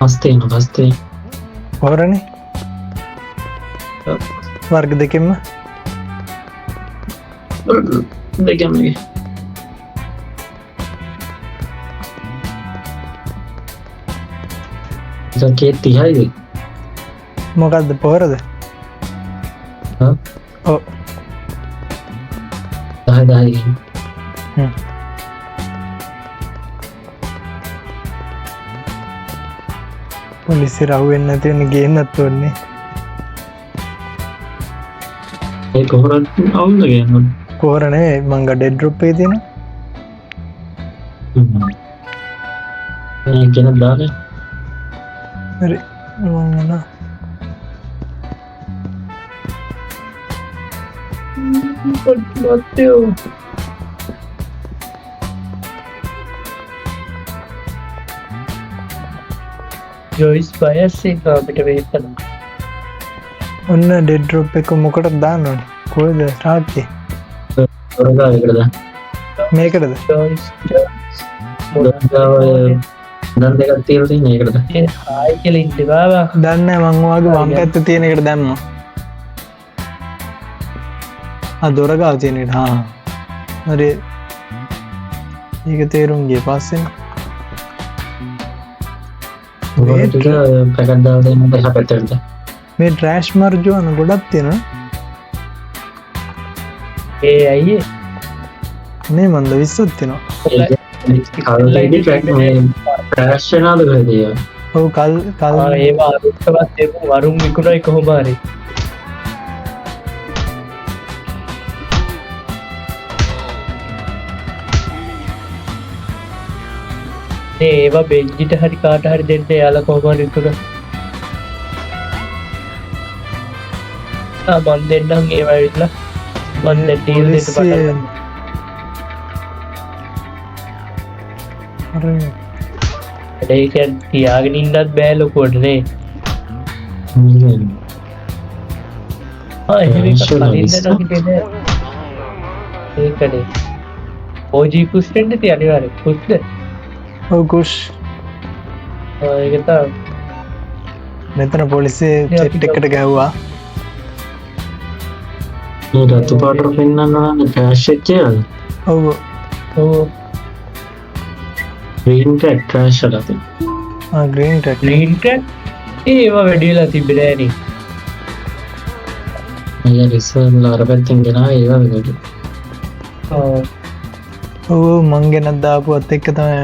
[SPEAKER 3] හස්තේන හස්තේ
[SPEAKER 1] පොහොරනේ වර්ග දෙකෙන්ම
[SPEAKER 3] දෙකමගේ කේත් තිහයිද
[SPEAKER 1] මොකක්ද පොහොරද ඕ
[SPEAKER 3] දහදායි
[SPEAKER 1] පොලිසි රහුවෙන් නැතිවන්න ගේන්නත් ඔන්නේ
[SPEAKER 3] ඒ කොහොරත් අවුද ගන්න
[SPEAKER 1] පොහොරනේ මංග ඩෙඩ් රුප්පේ තියෙන
[SPEAKER 3] ගෙන දාන
[SPEAKER 1] හරි මං
[SPEAKER 2] පොට්ටෝ ජොයිස් බයස්සේ අපිට වේතන
[SPEAKER 1] ඔන්න ඩෙඩ් රුප් එක මොකට දාන්න ඕනේ කොයිද ස්ටාර්ට්ේ
[SPEAKER 3] ඔරගාවකටද
[SPEAKER 1] මේකටද
[SPEAKER 2] ජොයිස්
[SPEAKER 3] දන් දෙකක් තීරති ඒකටද
[SPEAKER 2] ආයි කියල ඉන්දවාවා
[SPEAKER 1] දන්න මංවාගේ වම් පැත්ත තියෙන එකට දැම්ම දොරගාව තියෙනට හා හරි ඒක තේරුම්ගේ පස්සෙන්
[SPEAKER 3] පැකට්දාවට පැත්තට
[SPEAKER 1] මේ ට්‍රෑශ් මර්ජුවන ගොඩක් තියෙන
[SPEAKER 2] ඒ අයියේ
[SPEAKER 1] මේ මන්ද විස්සත් තිනවා
[SPEAKER 3] ප්‍රශ්නාද කරදය
[SPEAKER 1] ඔවු කල්
[SPEAKER 2] ඒවා අරුත්තවත් වරුම් විකුණයි කොහොමාරි ඒවා බෙන්ජිට හරි කාට හරි දෙන්න යාල කොහමර තුර මන් දෙන්නම් ඒ වයිලා මන් ඩීල් දෙන්න පටන් ඒක තියාගෙන ඉන්නත් බෑ ලොකුවටනේ ඒකනේ ඕජී කුස්ටෙන්ට ති අනිවාර කුස්ද
[SPEAKER 1] කුෂ්
[SPEAKER 2] ඒකතා
[SPEAKER 1] මෙතන පොලිසිය චෙට් එකට ගැව්වා
[SPEAKER 3] රතු පාට පෙන්න්න පැශ්ච්චය
[SPEAKER 1] ඔව
[SPEAKER 3] ්‍රීන්ට ට්‍රශලත
[SPEAKER 1] ග්‍රීන්ට
[SPEAKER 2] ලීන්ට ඒවා වැඩියලා තිබෙනෑන
[SPEAKER 3] ඇය රිස්සල අර පැත්තිෙන් ගෙන ඒවා වෙට
[SPEAKER 1] ඔව මංගෙනත් දාපුත් එක්ක තමයි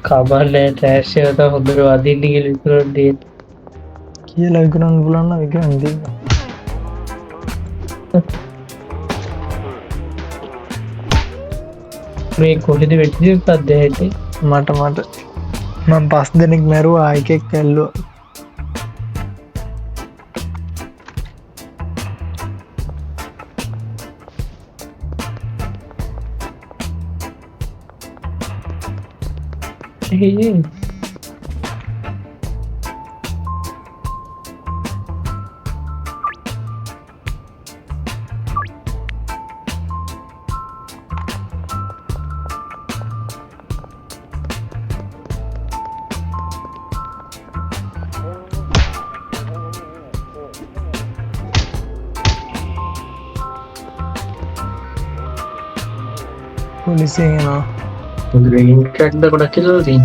[SPEAKER 2] කමන්න ටෑශ්‍යත හොඳර අදින්ටික විතරන්ටේ
[SPEAKER 1] කියලා විකරන්න පුලන්න විකරන් ද
[SPEAKER 2] මේ කොහෙද වෙටි සද්දයට
[SPEAKER 1] මට මං 5 දෙනෙක් මැරුව ආයකෙක් කැල්ලුව පොලිසියනවා
[SPEAKER 3] ග්‍රීන් කට්ද ගොඩක් කියලා දී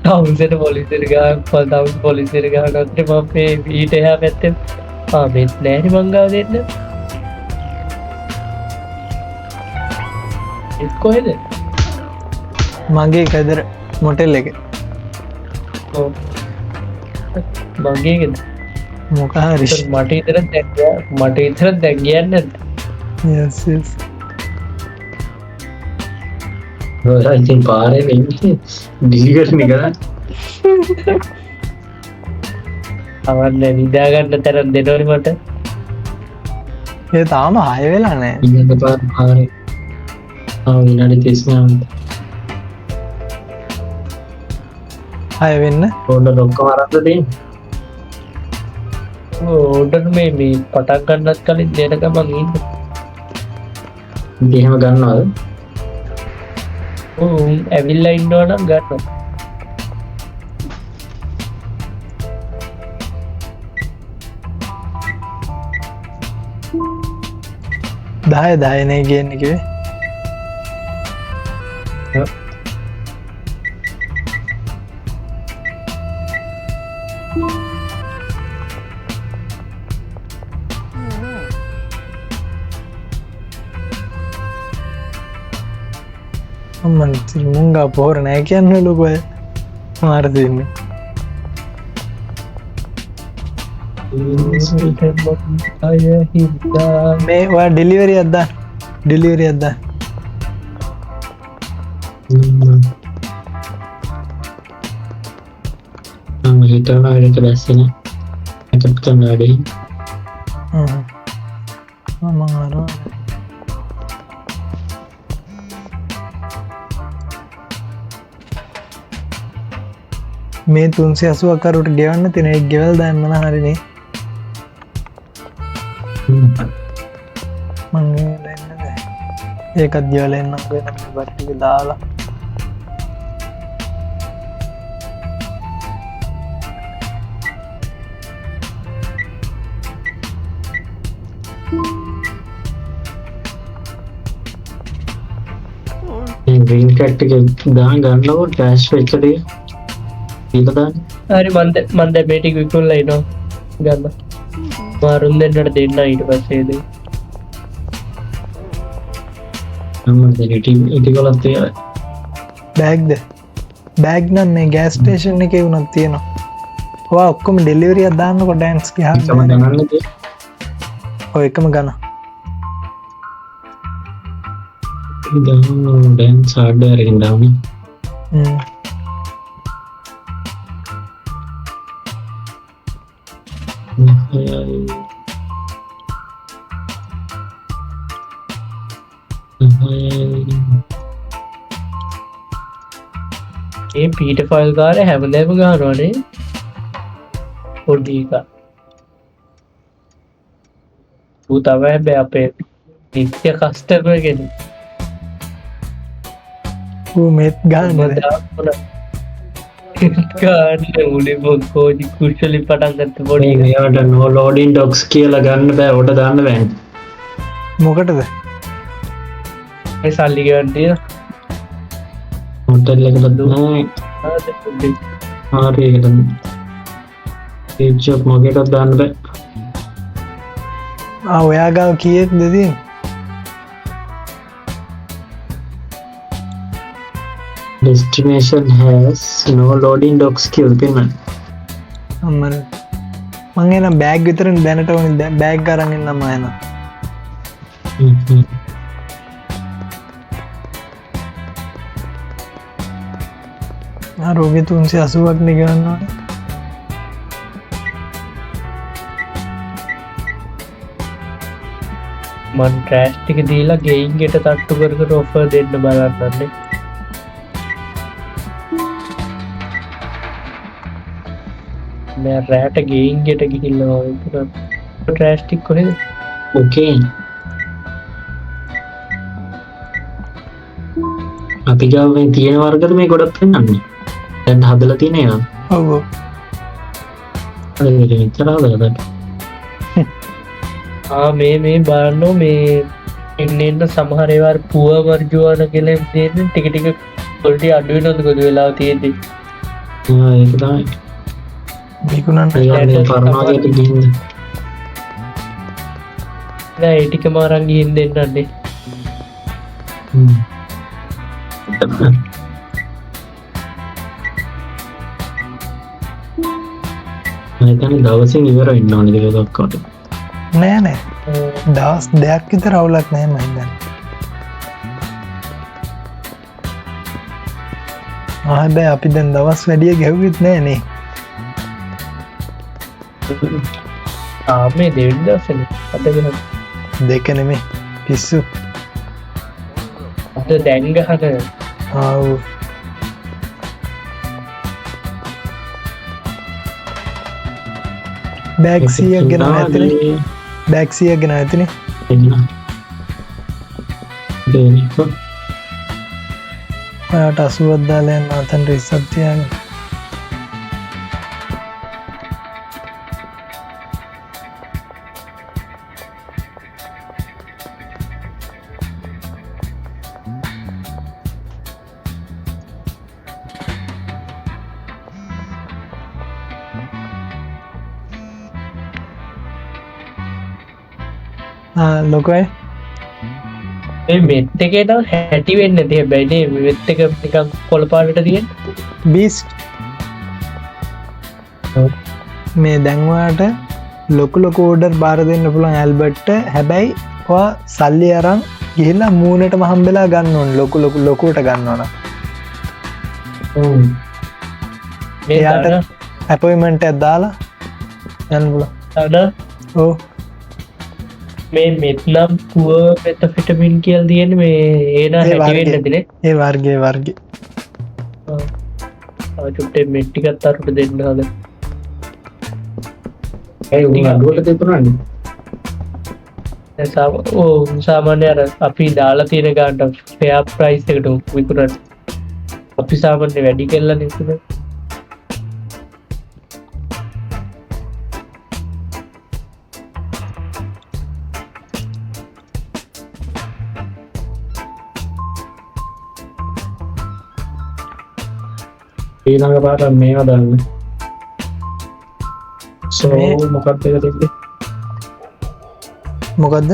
[SPEAKER 2] තවුසට පොලිසිර ගාක් පතවුස් පොලිසිර ගානත්ේ මපේ ඊට එහා පැත්තෙන් පාමෙත් නෑනි මංගාව දෙන්න එත්කොහෙද
[SPEAKER 1] මගේ කැදර මොටෙල් එක
[SPEAKER 2] මගේගෙද
[SPEAKER 1] මොකහරි
[SPEAKER 2] මට ඉතර මට ඉතර දැගියන්න
[SPEAKER 3] ඉතින් පාරය ඩිලිකරන කර
[SPEAKER 2] අවන්න නිදාගන්න තරම් දෙනවනි මට
[SPEAKER 1] ඒ තාම හය වෙලා නෑ
[SPEAKER 3] ඉන්න පාර පාරය විනාඩි 39
[SPEAKER 1] හය වෙන්න
[SPEAKER 3] ඕඩ ලොක්ක මරන්දදී
[SPEAKER 2] ඕඩර් මේ පටක් ගන්නත් කලින් දෙනකමන් ඉන්න
[SPEAKER 3] දෙහෙම ගන්නවාද
[SPEAKER 2] ඇවිල්ලා ඉන්නවනම් ගන්න
[SPEAKER 1] දායනය කියන්නකිවේ මුංගා පෝර නෑ කියන්න ලොකොය මාරතින්න මේ වා ඩෙලිවරි අද්දා ඩෙලිවරි අද්දා
[SPEAKER 3] හිටන අඩට බැස්සෙන එකත් කන්න අඩේ
[SPEAKER 1] මං මේ 380 කරුට ගෙවන්න තින එක් ගෙවල් දැන්මන හරිනේ මං ඒකත් දියවලෙන්නම් වෙන බට්ටික දාලා
[SPEAKER 3] ග්‍රීන් කට්ටික දා ගන්නව ටෑශ් වෙච්චටිය ඊලදාන්න
[SPEAKER 2] හරි මන්ද මේටික් විකුල්ල ඉනවා ගන්න මාරුන් දෙන්නට දෙන්න ඊට පස්සේද
[SPEAKER 3] ඉටි කොලත් තිය
[SPEAKER 1] බෑග්ද බෑග් නම් මේ ගෑස් ටේෂන් එක වුණත් තියෙනවා ඔක්කොම ඩෙලිවරිය දාන්නකො ඩෑන්ස් හ
[SPEAKER 3] ගන්න
[SPEAKER 1] ඔය එකම ගන
[SPEAKER 3] දැන් සාඩ්ඩ අරගෙන දාවන
[SPEAKER 2] ඒ පීට ෆයිල් කාරය හැමදෑම ගානවානේ පොඩ්ඩීක ඌ තව හැබැ අපේ නිත්‍ය කස්ටර්ගෙන
[SPEAKER 1] මෙත් ගන්න
[SPEAKER 2] උලි කෝජි කුෂලි පටන් ගත්ත පොඩි
[SPEAKER 3] ට නෝ ලෝඩින් ඩොක්ස් කියලා ගන්න බෑ ඔට දන්න වැන්
[SPEAKER 1] මොකටද
[SPEAKER 2] සල්ලිගන්ටිය
[SPEAKER 3] හොටල් එකට දුනා ආරයකට ඒචක් මගේටත් දාන්න බෑ
[SPEAKER 1] ඔයා ගාව කියෙත් දෙදී
[SPEAKER 3] destination has no loading docks කියලා තියෙනවා
[SPEAKER 1] අම්මර මං එන බෑග් විතර දැනට ඕනි බෑග් අරන් ඉන්නම එන රෝගී 380ක් නේ ගන්නවා
[SPEAKER 2] මන් ට්‍රෑෂ් ටික දීලා ගෙයින් ගෙට තට්ටු කර කර ඔෆර් දෙන්න බලන්නන්නේ නෑ රෑට ගෙයින් ගෙට ගිහිල්ලා ට්‍රෑෂ් ටික කොහෙද
[SPEAKER 3] ඕකේ අපි ගාව මේ තියෙන වර්ගද මේ ගොඩක් පෙන්වන්නේ දැන් හදලා තියෙනවා
[SPEAKER 1] ඔව්
[SPEAKER 3] අර මෙතන හදලා
[SPEAKER 2] මේ බලන්නෝ මේ එන්න සමහර ඒවා පුව වර්ජුවන කියලා දෙන්න ටික ටික පොල්ටි අඩු වෙනවද කොද වෙලාව තියෙද්දි
[SPEAKER 3] ඒක තමයි
[SPEAKER 1] විකුණන්න
[SPEAKER 3] පරමාගයට ගිහින්ද
[SPEAKER 2] නෑ ඒ ටිකම අරන් ගිහින් දෙන්නන්නේ
[SPEAKER 3] මම දවසින් ඉවර වෙන්න ඕනේ කියලා දක්වට
[SPEAKER 1] නෑ නෑ දවස් දෙයක් විතර අවුලක් නෑ මම දැන් හැබැයි අපි දැන් දවස් වැඩිය ගැව්වෙත් නෑ නේ
[SPEAKER 2] මේ දෙවින් දවසනේ අදගෙන
[SPEAKER 1] දෙක නෙමේ පිස්සු
[SPEAKER 2] අද දැන් ගහන
[SPEAKER 1] ආව් බෑග් 100ක් ගෙනව ඇතිනේ බෑග් 100ක් ගෙනව ඇතිනේ ඔයාට 80ක් දාලා යන්න අතන රිසබ් තියාගෙන ලොකයි
[SPEAKER 2] මේ මෙත් එකේ නම් හැටි වෙන්න තිය බැයිනේ මෙත් එක නිකන් කොළපාටට තියෙන
[SPEAKER 1] බීස් මේ දැන්වාට ලොකු ලොකු ඕඩර් බාර දෙන්න පුළුවන් ඇල්බර්ට්ට හැබැයි ඔයා සල්ලි අරන් ගිහිල්ලා මූණටම හම්බෙලා ගන්න ඕන ලොකුවට ගන්න ඕන එයාට අපොයින්ට්මන්ට් එකක් දාලා යන්න පුළුවන් ඔව්
[SPEAKER 2] මේ මෙත්නම් පුව මෙත ෆිටමින් කියල් තියෙන මේ ඒන හැටිවෙන්න ඇතිනේ
[SPEAKER 1] ඒ වර්ගේ
[SPEAKER 2] චුට්ටේ මෙට්ටිකත් අරුට දෙන්න හද
[SPEAKER 3] අඩුවට දෙපුරන්න
[SPEAKER 2] සාමාන්‍ය අර අපි දාලා තියෙන ගාන්ට ෆෙයා ප්‍රයිස් එකට විකුරට අපි සාමාන්‍ය වැඩි කෙල්ල නිසුද
[SPEAKER 3] ඊළඟ පාට මේවා දාන්න සෝ මොකක්ද එක තිබ්බේ
[SPEAKER 1] මොකද්ද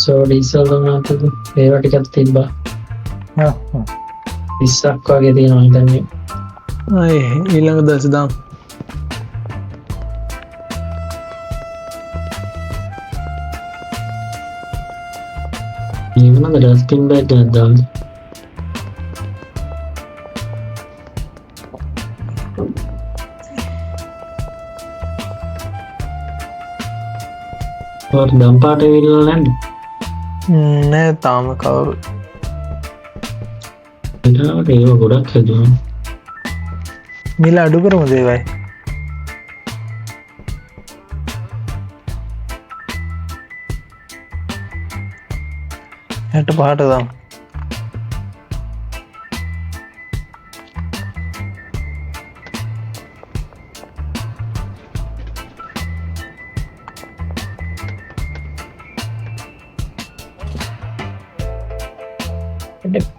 [SPEAKER 3] සෝ ඩීසල් වුණාට ඒවා ටිකක් තිබ්බා 20ක් වගේ තියෙනවා හිතන්නේ
[SPEAKER 1] ඊළඟ දවස් දාමු
[SPEAKER 3] ඊළඟ ඩස්ටින් බෑග් එකක් දාන්න දම්පාට විල්ල නැන්න
[SPEAKER 1] නෑ තාම කවුරු
[SPEAKER 3] එට ඒව ගොඩක් හැදුව
[SPEAKER 1] මිල අඩු කරමු දේවයි හැට පහට දම්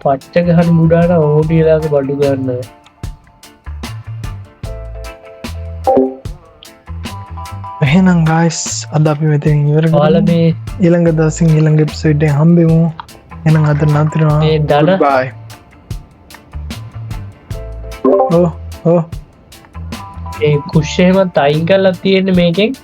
[SPEAKER 2] පච්ච ගහන මුඩාට ඕඩියලාක බඩු ගන්න
[SPEAKER 1] එහෙනම් ගයිස් අද අපි මෙතින් ඉවර
[SPEAKER 2] පාල මේ
[SPEAKER 1] ඊළඟ දවසින් ඊළඟ එපිසෝඩ් එකෙන් හම්බෙමු එහෙනම් අද නතරිනවා
[SPEAKER 2] මේ දන
[SPEAKER 1] බයි ඕ
[SPEAKER 2] ඒ කුෂ්ෂයමත් අයින් කරලා තියෙන්නේ මේකෙන්